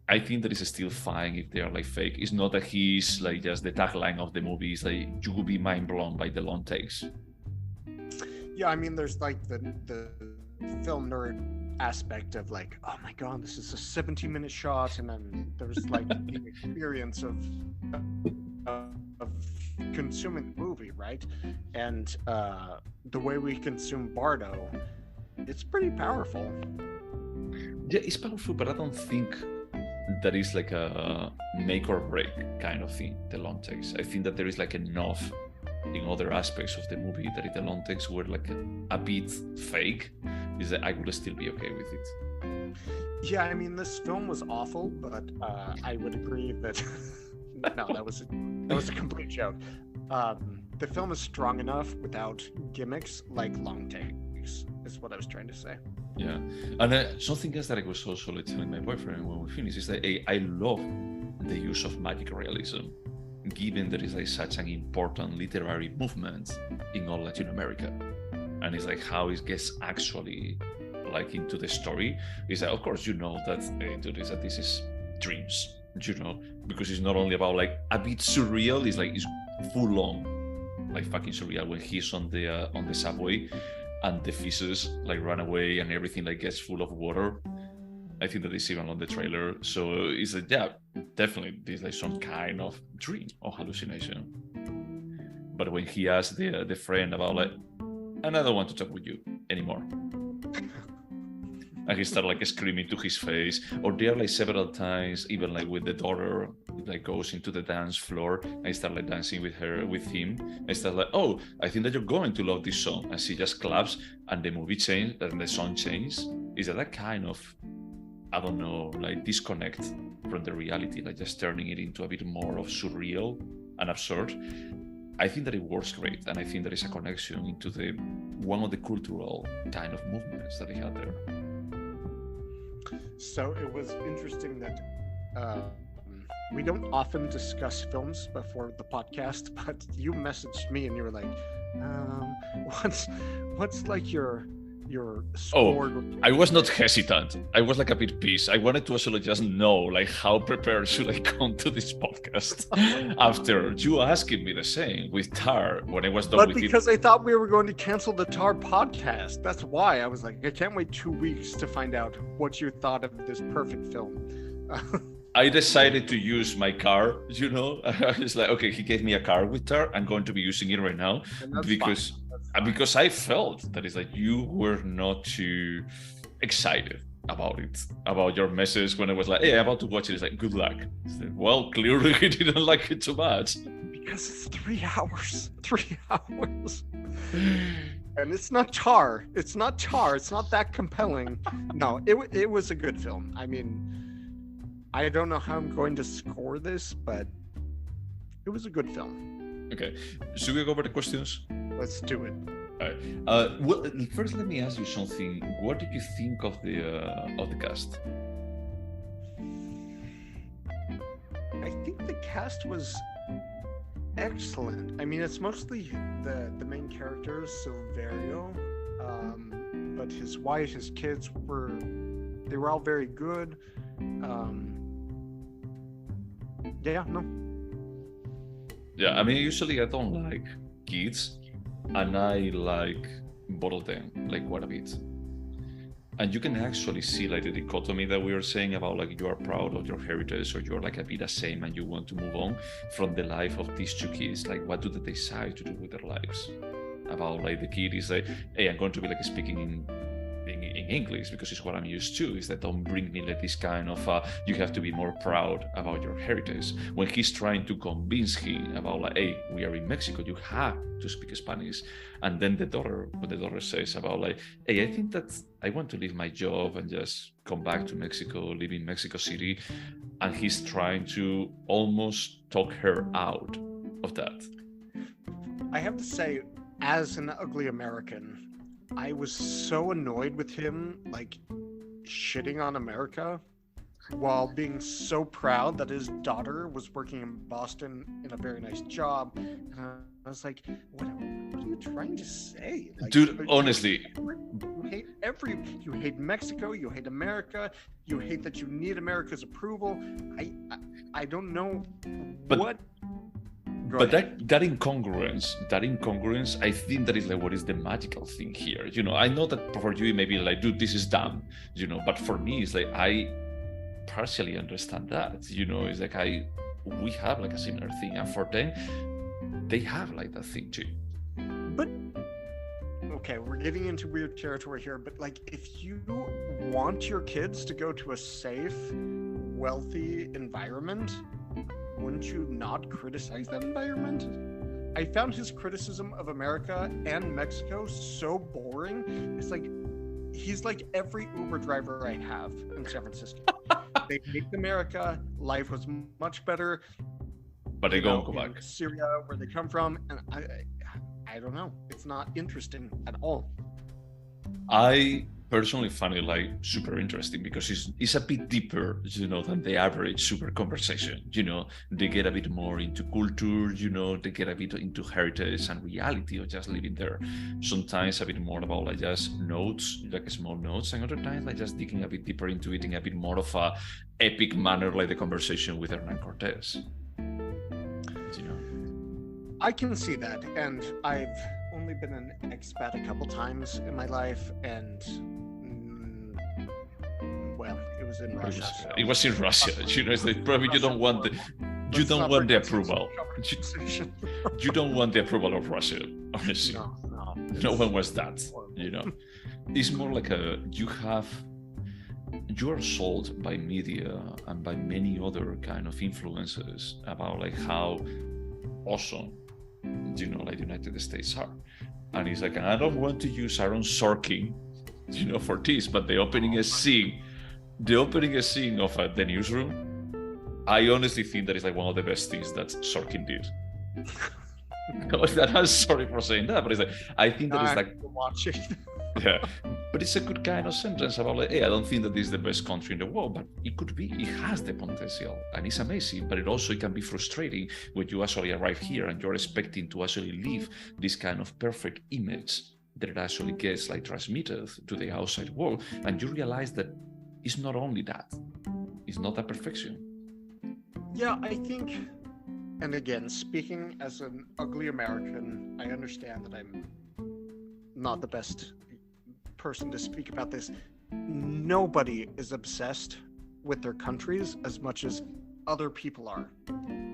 I think that is still fine if they are like fake. It's not that he's like just the tagline of the movie is like you will be mind blown by the long takes. Yeah, I mean, there's like the film nerd aspect of like, oh my god, this is a 17-minute shot, and then there's like the experience of consuming the movie, right? And the way we consume Bardo, it's pretty powerful. Yeah, it's powerful, but I don't think that is like a make or break kind of thing, the long takes. I think that there is like enough in other aspects of the movie that if the long takes were like a bit fake, is that I would still be okay with it. Yeah, I mean, this film was awful, but I would agree that no, that was a complete joke. The film is strong enough without gimmicks like long takes, is what I was trying to say. Yeah, and something else that I was also like, telling my boyfriend when we finished is that I love the use of magic realism, given that it's like such an important literary movement in all Latin America, and it's like how it gets actually like into the story. Is that of course that this is dreams, because it's not only about like a bit surreal. It's like it's full on, like fucking surreal when he's on the subway and the fishes like run away and everything like gets full of water. I think that is even on the trailer. So it's like, yeah, definitely there's like some kind of dream or hallucination. But when he asks the friend about like, and I don't want to talk with you anymore, and he started like screaming to his face, or there like several times, even like with the daughter, like goes into the dance floor, I start like dancing with him. I start like, oh, I think that you're going to love this song, and she just claps, and the movie changes, and the song changes. Is that kind of, I don't know, like disconnect from the reality, like just turning it into a bit more of surreal and absurd. I think that it works great, and I think there is a connection into one of the cultural kind of movements that they had there. So it was interesting that we don't often discuss films before the podcast, but you messaged me and you were like, what's like your score? Oh, I was not hesitant. I was like a bit pissed. I wanted to also just know like how prepared should I come to this podcast after you asking me the same with Tar when I was done with it. But because I thought we were going to cancel the Tar podcast. That's why I was like, I can't wait 2 weeks to find out what you thought of this perfect film. I decided to use my car, I was like, okay, he gave me a car with Tar. I'm going to be using it right now because I felt that it's like you were not too excited about it, about your message when I was like, hey, I'm about to watch it. It's like, good luck. Like, well, clearly he didn't like it too much. Because it's 3 hours. 3 hours. And it's not Tar. It's not that compelling. No, it was a good film. I mean, I don't know how I'm going to score this, but it was a good film. Okay. Should we go over the questions? Let's do it. All right. Well, first, let me ask you something. What did you think of the cast? I think the cast was excellent. I mean, it's mostly the main characters, Silverio, but his wife, his kids were all very good. Yeah, I mean, usually I don't like kids, and I like both of them, like quite a bit. And you can actually see like the dichotomy that we were saying about like you are proud of your heritage or you're like a bit the same and you want to move on from the life of these two kids. Like, what do they decide to do with their lives? About like the kid is like, hey, I'm going to be like speaking in English because it's what I'm used to. Is that don't bring me like this kind of you have to be more proud about your heritage. When he's trying to convince him about like, hey, we are in Mexico, you have to speak Spanish. And then the daughter says about like, hey, I think that I want to leave my job and just come back to Mexico, live in Mexico City. And he's trying to almost talk her out of that. I have to say, as an ugly American, I was so annoyed with him, like, shitting on America while being so proud that his daughter was working in Boston in a very nice job. And I was like, what are you trying to say? Like, dude, honestly. You hate Mexico, you hate America, you hate that you need America's approval. I don't know what... But that incongruence, I think that is like what is the magical thing here. I know that for you it may be like, dude, this is dumb, but for me it's like I partially understand that. It's like we have like a similar thing, and for them they have like that thing too. But okay, we're getting into weird territory here, but like if you want your kids to go to a safe, wealthy environment, wouldn't you not criticize that environment? I found his criticism of America and Mexico so boring. It's like he's like every Uber driver I have in San Francisco. They hate America. Life was much better. But they go back. Syria, where they come from, and I don't know. It's not interesting at all. I personally find it like super interesting because it's a bit deeper, than the average super conversation. They get a bit more into culture, they get a bit into heritage and reality of just living there. Sometimes a bit more about like just notes, like small notes, and other times like just digging a bit deeper into it in a bit more of a epic manner, like the conversation with Hernan Cortés. I can see that, and I've only been an expat a couple times in my life, and well, it was in Russia. It was in Russia. It's like probably you don't want the approval. You don't want the approval of Russia, honestly. No one was that. It's more like you are sold by media and by many other kind of influences about like how awesome like the United States are, and it's like, and I don't want to use Aaron Sorkin for this, but the opening scene of the Newsroom, I honestly think that is like one of the best things that Sorkin did. I'm sorry for saying that, but it's like I think that it's like watching. Yeah, but it's a good kind of sentence about like, hey, I don't think that this is the best country in the world, but it could be. It has the potential, and it's amazing. But it can be frustrating when you actually arrive here and you're expecting to actually live this kind of perfect image that it actually gets like transmitted to the outside world, and you realize that it's not only that. It's not that perfection. Yeah, I think, and again, speaking as an ugly American, I understand that I'm not the best person to speak about this. Nobody is obsessed with their countries as much as other people are.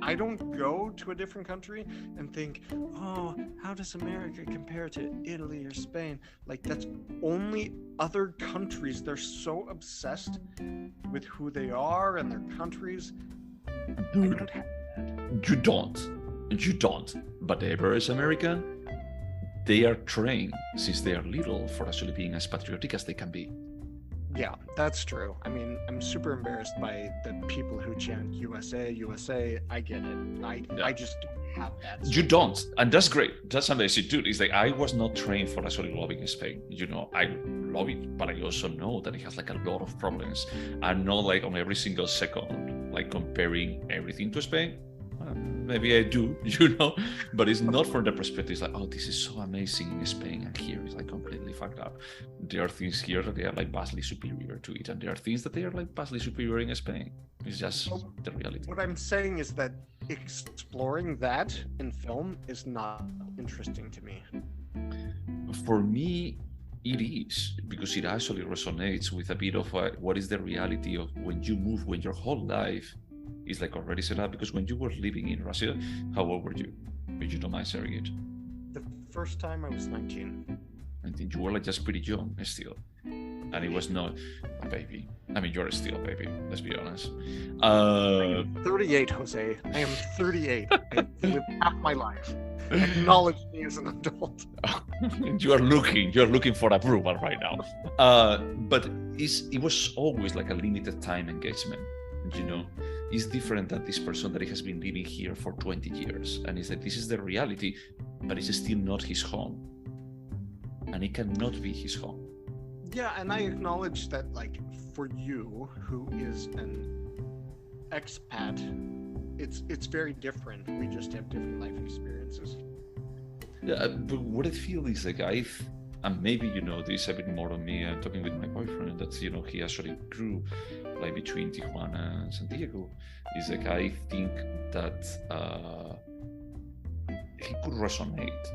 I don't go to a different country and think, oh, how does America compare to Italy or Spain? Like, that's only other countries. They're so obsessed with who they are and their countries. Dude, you don't. But the average American, they are trained since they are little for actually being as patriotic as they can be. Yeah, that's true. I mean, I'm super embarrassed by the people who chant USA, USA. I get it. I just don't have that. You don't, and that's great. That's amazing, dude. It's like I was not trained for actually loving Spain. I love it, but I also know that it has like a lot of problems. I'm not like on every single second like comparing everything to Spain. Maybe I do, but it's not from the perspective. It's like, oh, this is so amazing in Spain, and here it's like completely fucked up. There are things here that they are like vastly superior to it, and there are things that they are like vastly superior in Spain. It's just the reality. What I'm saying is that exploring that in film is not interesting to me. For me, it is, because it actually resonates with a bit of what is the reality of when you move, when your whole life is like already set up. Because when you were living in Russia, how old were you? If you don't mind sharing it. The first time I was 19. I think you were like just pretty young still. And it was not a baby. I mean, you're still a baby, let's be honest. I am 38, Jose. I am 38. I've lived half my life. Acknowledge me as an adult. You're looking for approval right now. But it was always like a limited time engagement, It's different than this person that has been living here for 20 years. And it's like, this is the reality, but it's still not his home. And it cannot be his home. Yeah, and I acknowledge that, like, for you, who is an expat, it's very different. We just have different life experiences. Yeah, but what I feel is like and maybe this a bit more on me. I'm talking with my boyfriend that he actually grew like between Tijuana and San Diego. Is like I think that he could resonate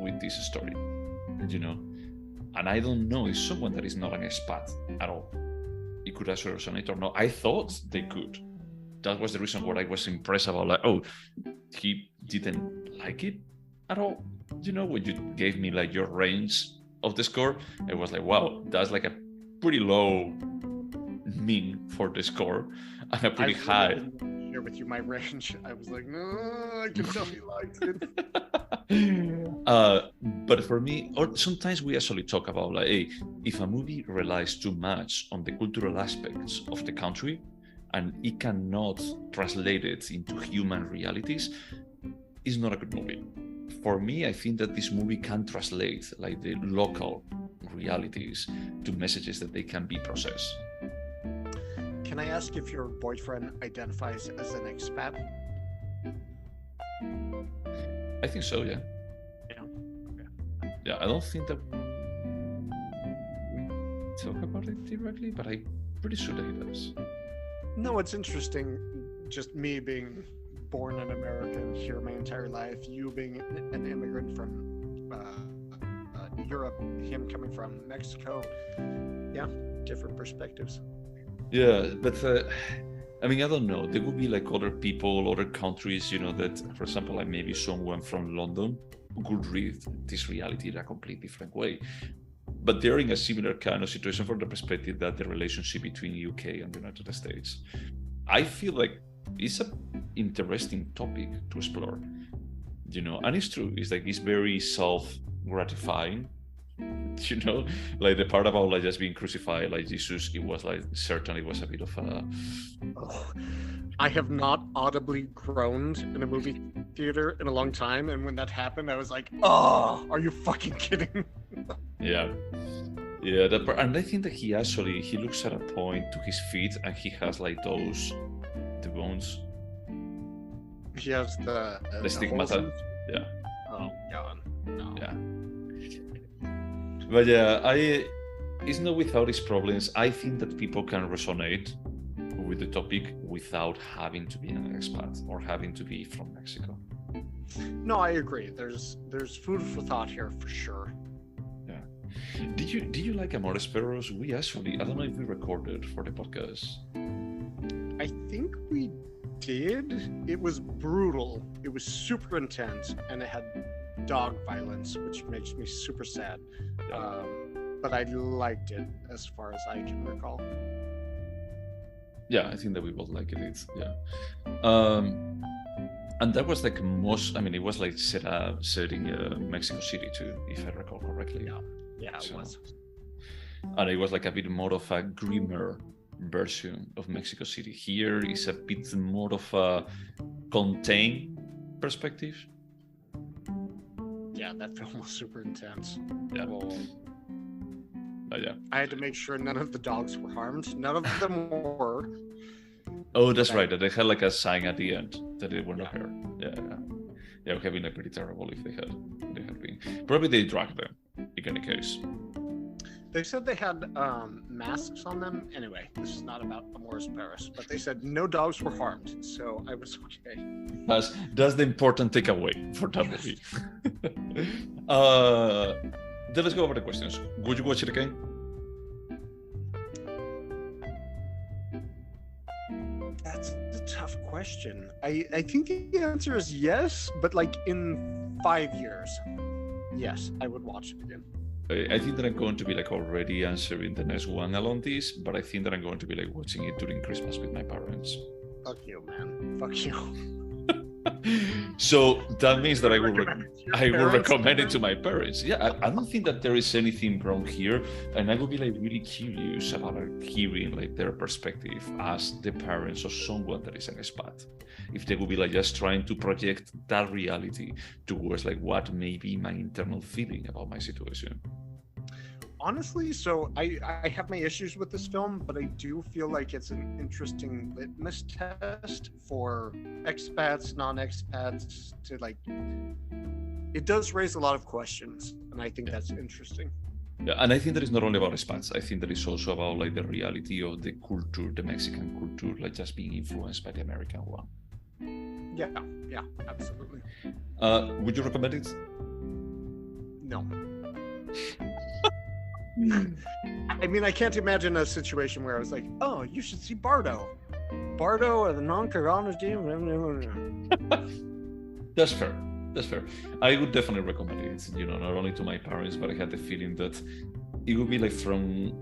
with this story, And I don't know if someone that is not an expat at all, it could actually resonate or not. I thought they could. That was the reason why I was impressed about like, oh, he didn't like it at all. When you gave me like your range of the score, it was like, wow, that's like a pretty low mean for the score and a pretty high. Share with you my range. I was like, no, I can tell he likes it. But for me, or sometimes we actually talk about like, hey, if a movie relies too much on the cultural aspects of the country and it cannot translate it into human realities, it's not a good movie. For me, I think that this movie can translate like the local realities to messages that they can be processed. Can I ask if your boyfriend identifies as an expat? I think so, yeah. Yeah. Okay. Yeah, I don't think that we talk about it directly, but I'm pretty sure that he does. No, it's interesting. Just me being born in America and here my entire life, you being an immigrant from Europe, him coming from Mexico. Yeah, different perspectives. Yeah, but I mean, I don't know. There would be like other people, other countries, that, for example, like maybe someone from London could read this reality in a completely different way. But they're in a similar kind of situation from the perspective that the relationship between UK and the United States. I feel like it's an interesting topic to explore, and it's true. It's like, it's very self-gratifying. Like the part about like just being crucified like Jesus, it was like certainly was a bit of a I have not audibly groaned in a movie theater in a long time, and when that happened I was like, oh, are you fucking kidding? yeah that part. And I think that he looks at a point to his feet and he has like the bones, He has the stigmata. Yeah. Oh god, no. Yeah. But yeah, it's not without its problems. I think that people can resonate with the topic without having to be an expat or having to be from Mexico. No, I agree. There's food for thought here for sure. Yeah. Did you like Amores Perros? We actually, I don't know if we recorded for the podcast. I think we did. It was brutal. It was super intense, and it had dog violence, which makes me super sad. Yeah. But I liked it as far as I can recall. Yeah, I think that we both like it. Yeah. And that was like it was like set in Mexico City too, if I recall correctly. Yeah, it was. And it was like a bit more of a grimmer version of Mexico City. Here is a bit more of a contained perspective. Yeah, that film was super intense. Yeah. Well, yeah. I had to make sure none of the dogs were harmed. None of them were. Oh, that's right. That they had like a sign at the end that they were not hurt. Yeah. Yeah, it would have been like pretty terrible if they had been. Probably they dragged them, in any case. They said they had masks on them. Anyway, this is not about Amores Perros, but they said no dogs were harmed, so I was okay. That's the important takeaway for that movie. Then let's go over the questions. Would you watch it again? That's a tough question. I think the answer is yes, but like in 5 years, yes, I would watch it again. I think that I'm going to be like already answering the next one along this, but I think that I'm going to be like watching it during Christmas with my parents. Fuck you, man. Fuck you. So that means that I will recommend it to my parents. Yeah, I don't think that there is anything wrong here, and I would be like really curious about hearing like their perspective as the parents of someone that is an expat. If they would be like just trying to project that reality towards like what may be my internal feeling about my situation. Honestly, so I have my issues with this film, but I do feel like it's an interesting litmus test for expats, non-expats to like, it does raise a lot of questions, and I think that's interesting. Yeah, and I think that it's not only about expats. I think that it's also about like the reality of the culture, the Mexican culture, like just being influenced by the American one. Yeah, absolutely. Would you recommend it? No. I mean, I can't imagine a situation where I was like, oh, you should see Bardo or the non-Corona team. That's fair. I would definitely recommend it, not only to my parents, but I had the feeling that it would be like from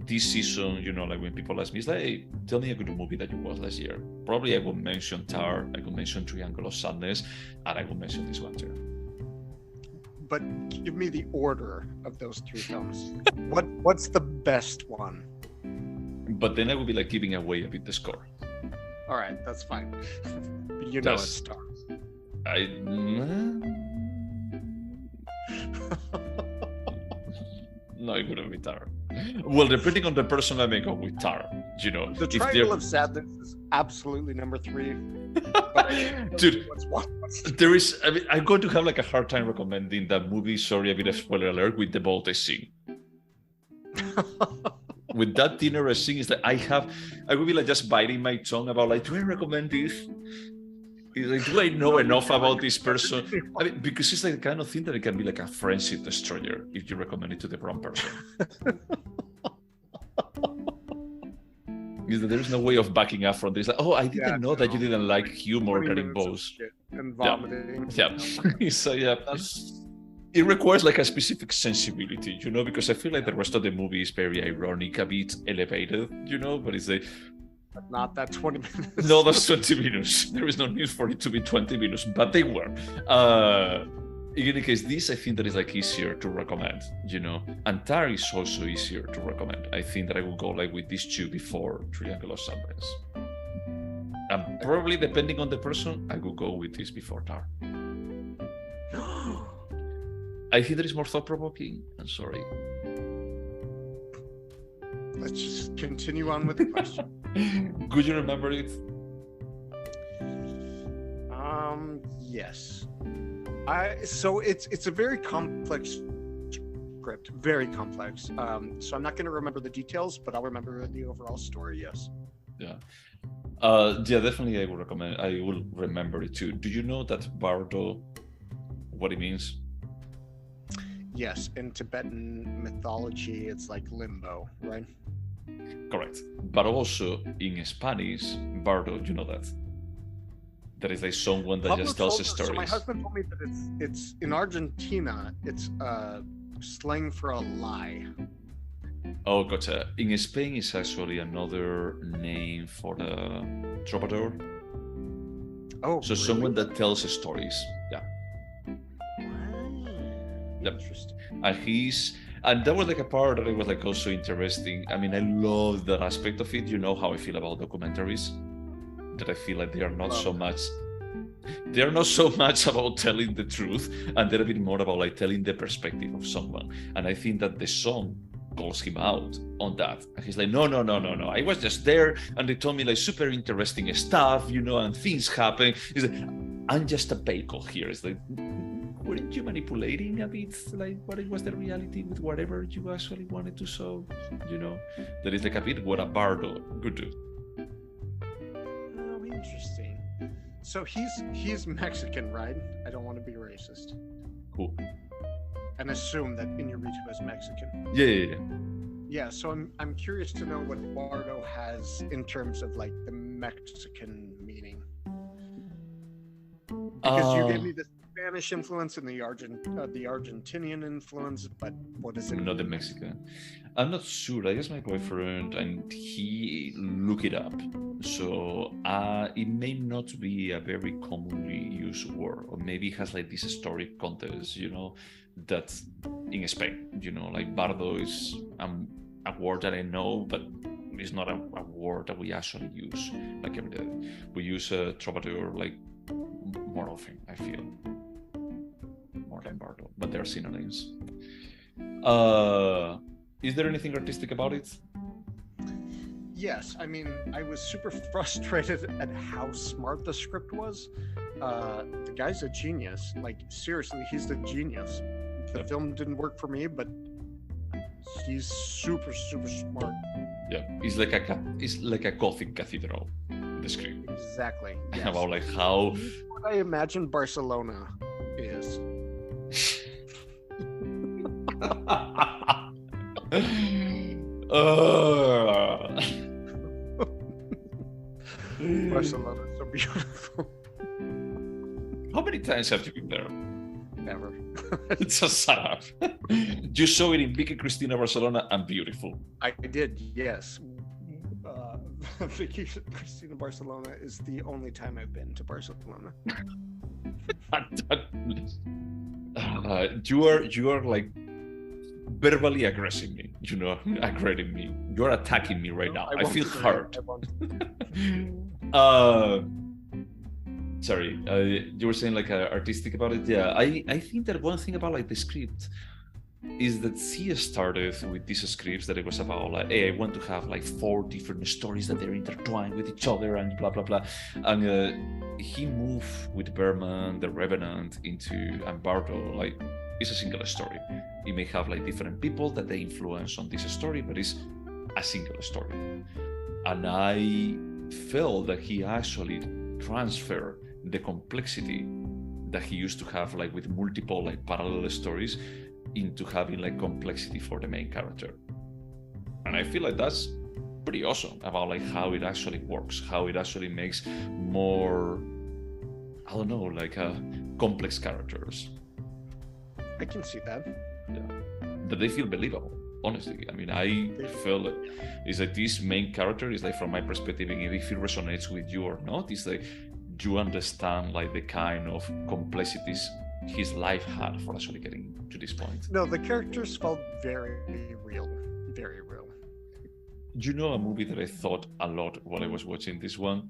this season, like when people ask me, it's like, hey, tell me a good movie that you watched last year. Probably I would mention Tar, I could mention Triangle of Sadness, and I would mention this one too. But give me the order of those 3 films. What's the best one? But then I would be like giving away a bit the score. All right, that's fine. You know it's Tar. No, it wouldn't be Tar. Well, depending on the person, I may go with Tar. The Triangle of Sadness is absolutely number 3. Dude, there is. I mean, I'm going to have like a hard time recommending that movie. Sorry, a bit of spoiler alert with the voltage scene. With that dinner scene, is that I would be like just biting my tongue about like, do I recommend this? Like, do I know enough about this person? I mean, because it's like the kind of thing that it can be like a friendship destroyer if you recommend it to the wrong person. Is that there's no way of backing up from this. Like, oh, I didn't know that you didn't like humor that involves and vomiting. Yeah. So yeah, it requires like a specific sensibility, because I feel like the rest of the movie is very ironic, a bit elevated, but it's like. But not that 20 minutes. No, that's 20 minutes. There is no need for it to be 20 minutes, but they were. In any case, this I think that is like easier to recommend, and Tar is also easier to recommend. I think that I will go like with these 2 before Triangle of Sadness. And probably depending on the person, I will go with this before Tar. I think that is more thought-provoking. I'm sorry. Let's just continue on with the question. Could you remember it? Yes. So it's a very complex script, very complex. So I'm not going to remember the details, but I'll remember the overall story. Yes. Yeah. Definitely. I will remember it too. Do you know that Bardo, what it means? Yes, in Tibetan mythology, it's like limbo, right? Correct. But also in Spanish, Bardo, you know that. That is like someone that just tells stories. So my husband told me that it's in Argentina, it's slang for a lie. Oh, gotcha. In Spain, it's actually another name for the troubadour. Oh, so really? Someone that tells stories. Yeah. Yep. Interesting. And that was like a part that it was like also interesting. I mean, I love that aspect of it. You know how I feel about documentaries. That I feel like they are not so much about telling the truth, and they're a bit more about like telling the perspective of someone. And I think that the song calls him out on that. And he's like, no. I was just there and they told me like super interesting stuff, and things happen. He's like, I'm just a vehicle here. It's like, weren't you manipulating a bit like what it was the reality with whatever you actually wanted to show? That is like a bit what a Bardo could do. Oh, interesting. So he's Mexican, right? I don't want to be racist. Who? And assume that Iñárritu is Mexican. Yeah. Yeah, so I'm curious to know what Bardo has in terms of like the Mexican meaning. Because you gave me the Spanish influence and the Argentinian influence, but what is it? Not the Mexican. I'm not sure. I asked my boyfriend and he looked it up. So it may not be a very commonly used word, or maybe it has like this historic context, that in Spain, like Bardo is a word that I know, but it's not a word that we actually use like every day. We use troubadour like more often, I feel, more than Bardo, but they're synonyms. Is there anything artistic about it? Yes, I mean, I was super frustrated at how smart the script was. The guy's a genius. Like, seriously, he's the genius. The film didn't work for me, but he's super, super smart. Yeah, it's like a Gothic cathedral, the script. Exactly. Yes. About like how... What I imagine Barcelona is. Barcelona is so beautiful. How many times have you been there? Never. It's just shut up. You saw it in Vicky Cristina Barcelona and beautiful. I did, yes. Vicky Cristina Barcelona is the only time I've been to Barcelona. You are like verbally aggressing me, aggressing me. You're attacking me right now. I feel hurt. Sorry, you were saying like artistic about it. Yeah, I think that one thing about like the script is that she started with these scripts that it was about like, hey, I want to have like 4 different stories that they're intertwined with each other and blah blah blah, and he moved with Berman, The Revenant and Bardo, like it's a single story. It may have like different people that they influence on this story, but it's a single story. And I felt that he actually transferred the complexity that he used to have like with multiple like parallel stories into having like complexity for the main character. And I feel like that's pretty awesome about like how it actually works, how it actually makes more, I don't know, like complex characters. I can see that. Yeah, that they feel believable. Honestly, I mean, I feel like it's like this main character is like, from my perspective, and if it resonates with you or not, it's like you understand like the kind of complexities his life had for actually getting to this point. No, the characters felt very real, very real. A movie that I thought a lot while I was watching this one,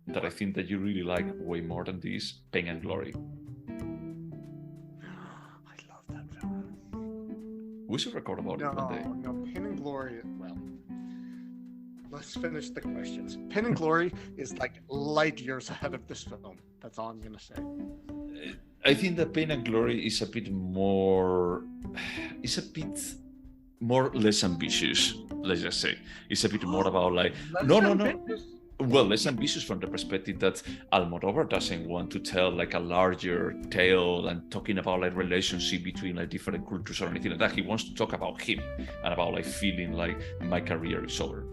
that I think that you really like way more than this, Pain and Glory. We should record about it one day. No, Pain and Glory, well, let's finish the questions. Pain and Glory is like light years ahead of this film. That's all I'm going to say. I think that Pain and Glory is a bit more less ambitious, let's just say. It's a bit more about like, less ambitious from the perspective that Almodovar doesn't want to tell like a larger tale and talking about like relationship between like different cultures or anything like that. He wants to talk about him and about like feeling like my career is over.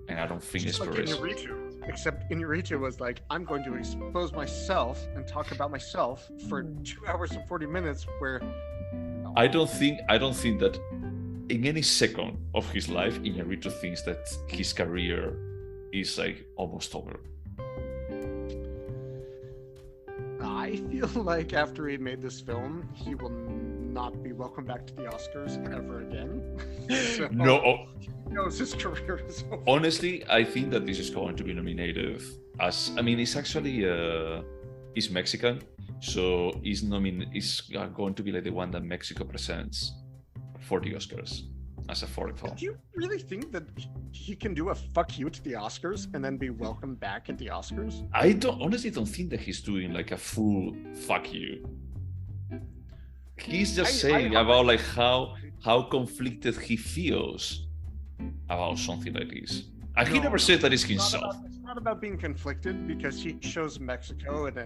And I don't think it's like Iñárritu. Except Iñárritu was like, I'm going to expose myself and talk about myself for 2 hours and 40 minutes where... No. I don't think that in any second of his life, Iñárritu thinks that his career is like almost over. I feel like after he made this film, he will not be welcome back to the Oscars ever again. So, no, he knows his career is over. Honestly, I think that this is going to be nominated as, I mean, it's actually he's Mexican, so it's going to be like the one that Mexico presents for the Oscars as a foreign film. Do you really think that he can do a fuck you to the Oscars and then be welcomed back at the Oscars? I honestly don't think that he's doing like a full fuck you. He's just saying about like how conflicted he feels about something like this. And he never said that it's himself. It's not about being conflicted, because he shows Mexico in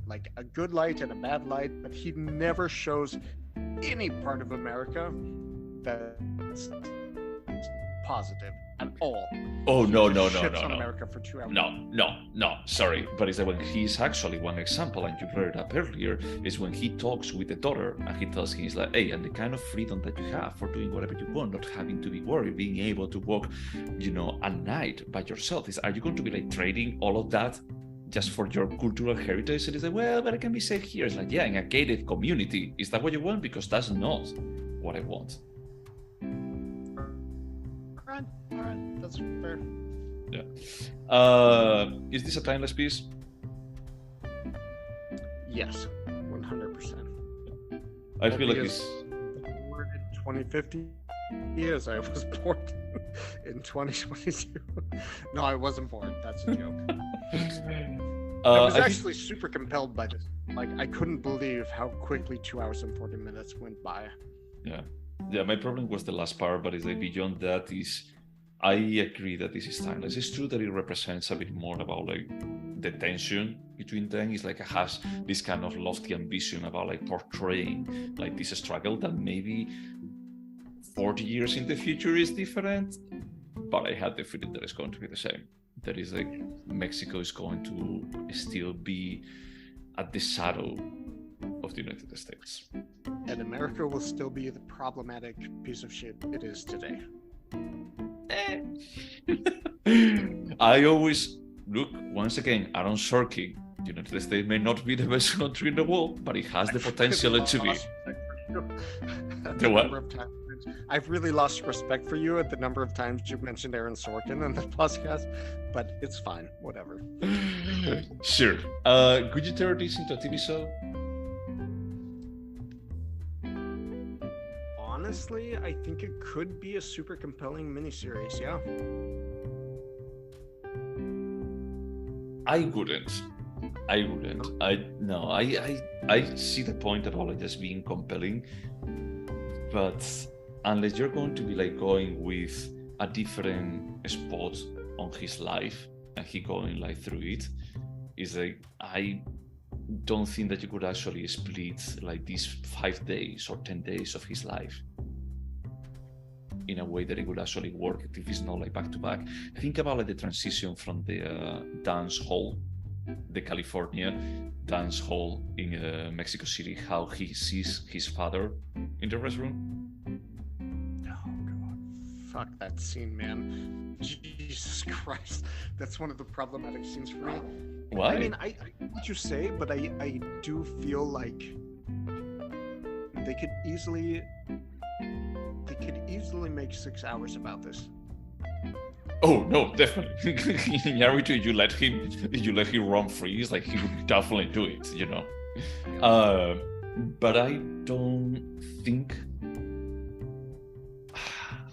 like a good light and a bad light, but he never shows any part of America that's positive at all. Oh, no. On America for 2 hours. No, sorry. But it's that when he's actually, one example, and you brought it up earlier, is when he talks with the daughter and he tells him, he's like, hey, and the kind of freedom that you have for doing whatever you want, not having to be worried, being able to walk, at night by yourself. Are you going to be like trading all of that just for your cultural heritage? And it's like, well, but I can be safe here. It's like, yeah, in a gated community. Is that what you want? Because that's not what I want. All right, that's fair. Yeah. Is this a timeless piece? Yes, 100%. I feel like it's... Born in 2050 years. I was born in 2022. No, I wasn't born. That's a joke. I was actually super compelled by this. Like, I couldn't believe how quickly 2 hours and 40 minutes went by. Yeah, my problem was the last part, but it's like beyond that is, I agree that this is timeless. It's true that it represents a bit more about like the tension between them. It's like it has this kind of lofty ambition about like portraying like this struggle that maybe 40 years in the future is different, but I had the feeling that it's going to be the same. That is like Mexico is going to still be at the shadow of the United States. and America will still be the problematic piece of shit it is today. I always look, once again, Aaron Sorkin. United States may not be the best country in the world, but it has the potential to be. The what? I've really lost respect for you at the number of times you've mentioned Aaron Sorkin on the podcast, but it's fine, whatever. Sure. Could you turn this into a TV show? Honestly, I think it could be a super compelling miniseries, yeah. I wouldn't. I see the point about it just being compelling, but unless you're going to be like going with a different spot on his life and he going like through it, is like I don't think that you could actually split like these 5 days or 10 days of his life in a way that it would actually work if it's not like back to back. Think about like the transition from the dance hall, the California dance hall in Mexico City, how he sees his father in the restroom. Oh god, fuck that scene, man. Jesus Christ, that's one of the problematic scenes for me. Why? I mean, I what you say, but I do feel like they could easily make 6 hours about this. Oh no, definitely. Iñárritu, you let him run free. It's like he would definitely do it, you know. But I don't think.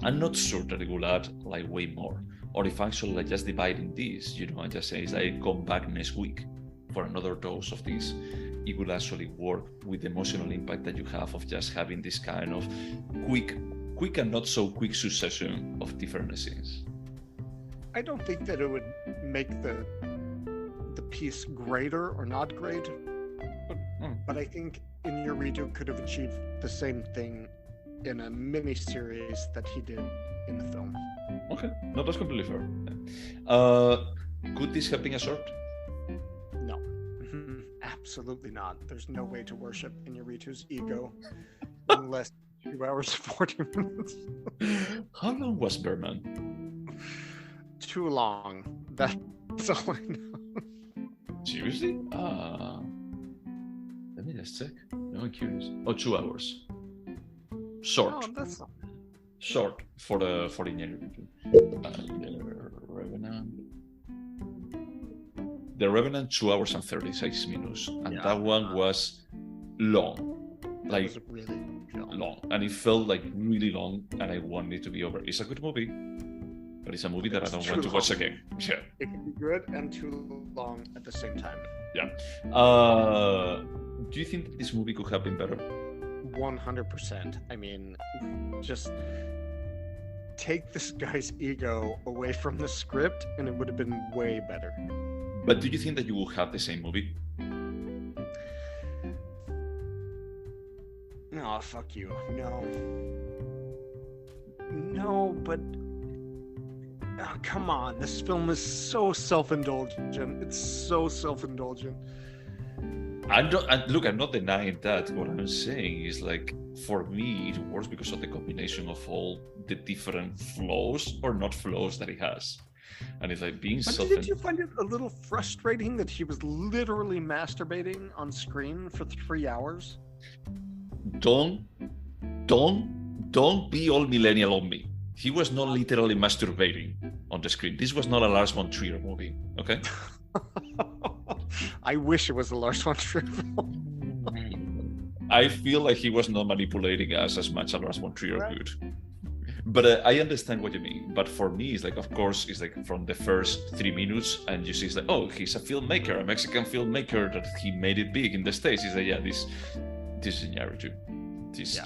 I'm not sure that it will add like way more, or if actually like just dividing this, you know, and just say I come back next week for another dose of this, it will actually work with the emotional impact that you have of just having this kind of quick and not so quick succession of different scenes. I don't think that it would make the piece greater or not great, but I think Iñárritu could have achieved the same thing in a mini-series that he did in the film. Okay, no, that's completely fair. Could this have been a short? No, absolutely not. There's no way to worship Iñárritu's ego in less than 2 hours 40 minutes. How long was Berman? Too long. That's all I know. Seriously? Let me just check. No, I'm curious. Oh, 2 hours. Short. Oh, that's not... Short for Iñárritu. The Revenant 2 hours and 36 minutes, and that one was long, like was really long, and it felt like really long, and I wanted it to be over. It's a good movie, but it's a movie that I don't want to watch again. Yeah, it can be good and too long at the same time. Yeah. Do you think that this movie could have been better? 100%. I mean, just take this guy's ego away from the script and it would have been way better. But do you think that you will have the same movie? No, fuck you. No, but oh, come on. This film is so self-indulgent. It's so self-indulgent. I'm not denying that. What I'm saying is, like, for me, it works because of the combination of all the different flaws or not flaws that it has. And it's like being But didn't you find it a little frustrating that he was literally masturbating on screen for 3 hours? Don't be all millennial on me. He was not literally masturbating on the screen. This was not a Lars von Trier movie, okay? I wish it was a Lars von Trier film. I feel like he was not manipulating us as much as Lars von Trier could. But I understand what you mean. But for me, it's like, of course, it's like from the first 3 minutes, and you see, it's like, oh, he's a filmmaker, a Mexican filmmaker that he made it big in the States. He's like, yeah, this is Iñárritu.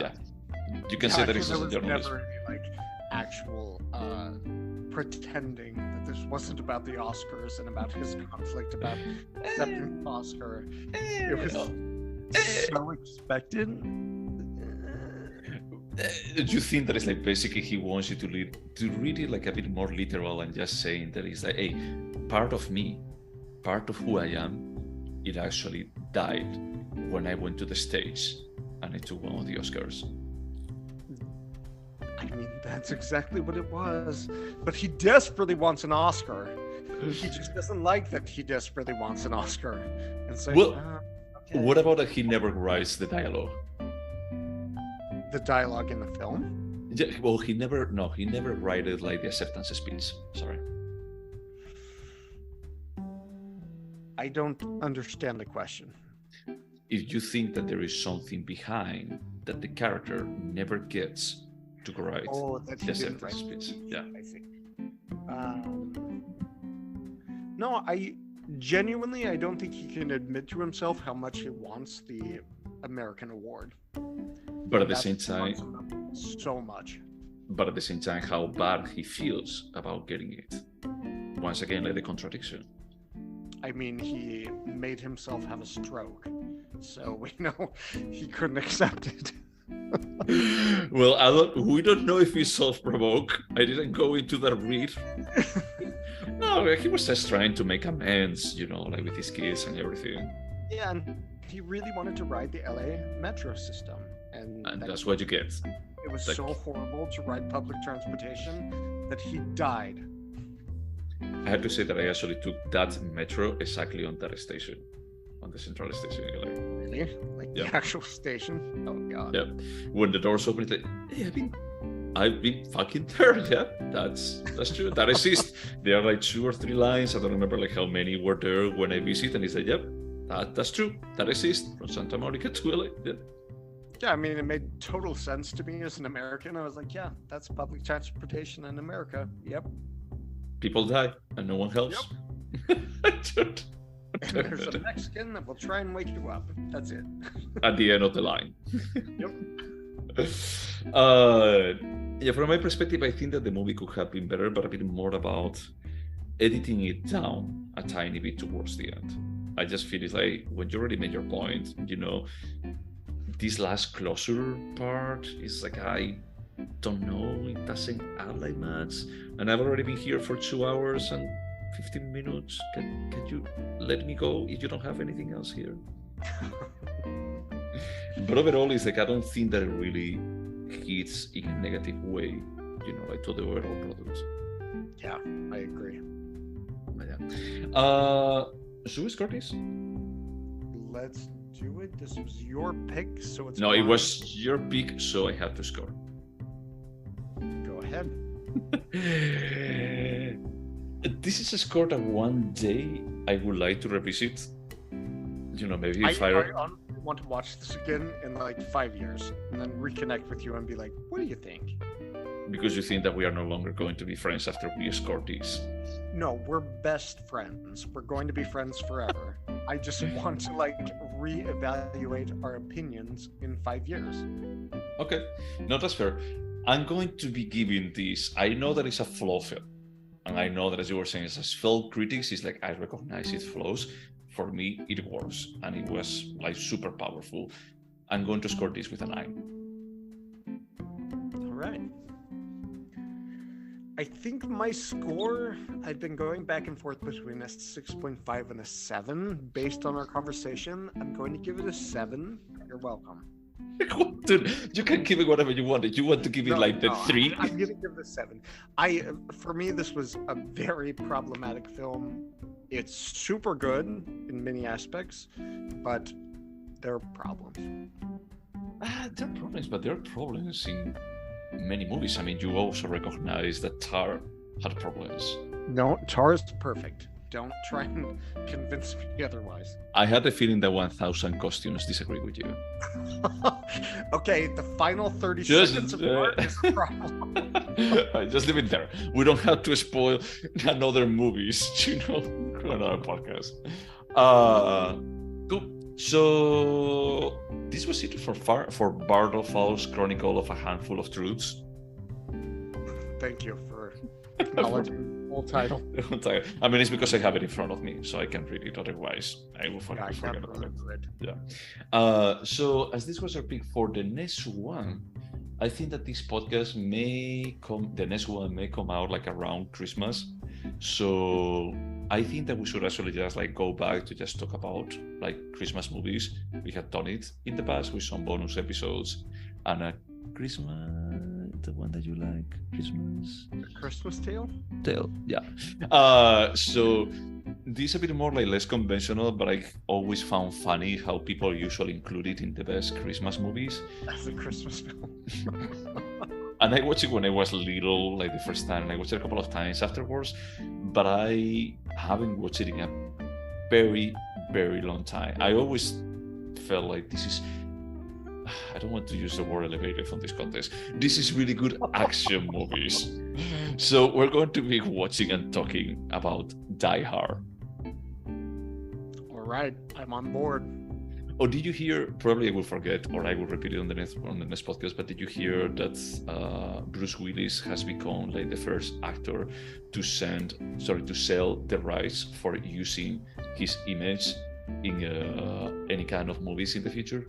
Yeah. You can say that it's a journalist. Never any, like, actual pretending that this wasn't about the Oscars and about his conflict about accepting the Oscar. It was so expected. Do you think that it's like basically he wants you to read it like a bit more literal and just saying that it's like, hey, part of me, part of who I am, it actually died when I went to the stage and it took one of the Oscars. I mean, that's exactly what it was. But he desperately wants an Oscar. He just doesn't like that he desperately wants an Oscar. And so, Well, okay. what about that he never writes the dialogue? The dialogue in the film? Yeah, well, he never wrote it like the acceptance speech. Sorry. I don't understand the question. If you think that there is something behind that the character never gets to write That the he didn't acceptance write. speech. Yeah. I see. No, I genuinely, I don't think he can admit to himself how much he wants the American award. But at the same time, so much. But at the same time, how bad he feels about getting it. Once again, like the contradiction. I mean, he made himself have a stroke, so we know he couldn't accept it. Well, we don't know if he's self-provoked. I didn't go into that read. No, he was just trying to make amends, like with his kids and everything. Yeah, and he really wanted to ride the LA metro system. And that's what you get. It was so horrible to ride public transportation that he died. I had to say that I actually took that metro exactly on that station, on the central station in LA. Really? Like the actual station? Oh god. Yeah. When the doors opened, it's like, hey, I've been fucking there. Yeah, that's true. That exists. There are like 2 or 3 lines. I don't remember like how many were there when I visit, and he said, yep, that's true. That exists from Santa Monica to LA. Yeah. Yeah, I mean, it made total sense to me as an American. I was like, yeah, that's public transportation in America. Yep. People die and no one helps. Yep. And there's a Mexican that will try and wake you up. That's it. At the end of the line. Yep. Yeah, from my perspective, I think that the movie could have been better, but a bit more about editing it down a tiny bit towards the end. I just feel it's like when you already made your point, this last closure part is like, I don't know, it doesn't add like much. And I've already been here for 2 hours and 15 minutes. Can you let me go if you don't have anything else here? But overall, it's like, I don't think that it really hits in a negative way, like to the overall product. Yeah, I agree. But yeah. Should we score this? Let's do it. This was your pick, so it's No, it was your pick, so I had to score. Go ahead. This is a score that one day I would like to revisit. Maybe if I honestly want to watch this again in like 5 years and then reconnect with you and be like, what do you think? Because you think that we are no longer going to be friends after we score this. No, we're best friends. We're going to be friends forever. I just want to reevaluate our opinions in 5 years. Okay, no, that's fair. I'm going to be giving this. I know that it's a flaw film, and I know that, as you were saying, as film critics, it's like I recognize its flaws. For me, it works, and it was like super powerful. I'm going to score this with a 9. All right. I think my score, I've been going back and forth between a 6.5 and a 7 based on our conversation. I'm going to give it a 7. You're welcome. Dude, you can give it whatever you want. If you want to give it the 3. I'm going to give it a 7. For me, this was a very problematic film. It's super good in many aspects, but there are problems. There are problems, but there are problems in many movies. I mean, you also recognize that Tar had problems. No, Tar is perfect. Don't try and convince me otherwise. I had the feeling that 1,000 costumes disagree with you. Okay, the final 30 seconds of art is a problem. Just leave it there. We don't have to spoil another movies, for another podcast. Cool. So this was it for Bardo Falls Chronicle of a Handful of Truths. Thank you for acknowledging the whole title. I mean, it's because I have it in front of me, so I can read it. Otherwise, I will forget about it. Yeah. So as this was our pick for the next one, I think that this podcast may come out like around Christmas. So I think that we should actually just like go back to just talk about like Christmas movies. We have done it in the past with some bonus episodes and a Christmas, the one that you like, Christmas Tale? Tale, yeah. So this is a bit more like less conventional, but I always found funny how people usually include it in the best Christmas movies. As a Christmas film. And I watched it when I was little, like the first time, and I watched it a couple of times afterwards, but I haven't watched it in a very, very long time. I always felt like this is, I don't want to use the word elevated from this context. This is really good action movies. So we're going to be watching and talking about Die Hard. All right, I'm on board. Oh, did you hear? Probably I will forget, or I will repeat it on the next podcast. But did you hear that Bruce Willis has become like the first actor to sell the rights for using his image in any kind of movies in the future?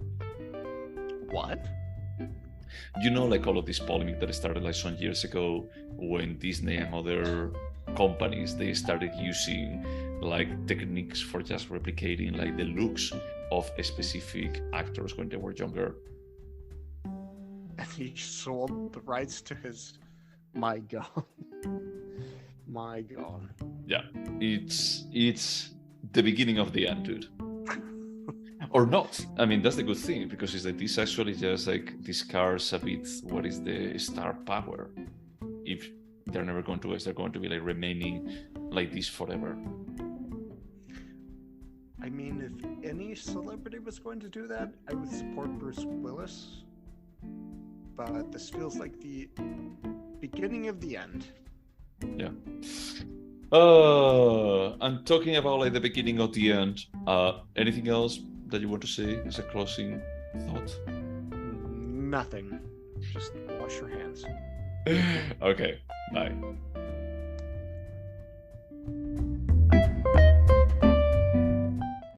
What? You know, like all of this polemic that started like some years ago when Disney and other companies, they started using like techniques for just replicating like the looks of specific actors when they were younger. And he sold the rights to his... My God. My God. Yeah, it's the beginning of the end, dude. Or not. I mean, that's the good thing, because it's like this actually just like discards a bit what is the star power. If they're never going to, they're going to be like remaining like this forever. I mean, if any celebrity was going to do that, I would support Bruce Willis. But this feels like the beginning of the end. Yeah. And talking about like the beginning of the end, anything else that you want to say as a closing thought? Nothing. Just wash your hands. Okay, bye.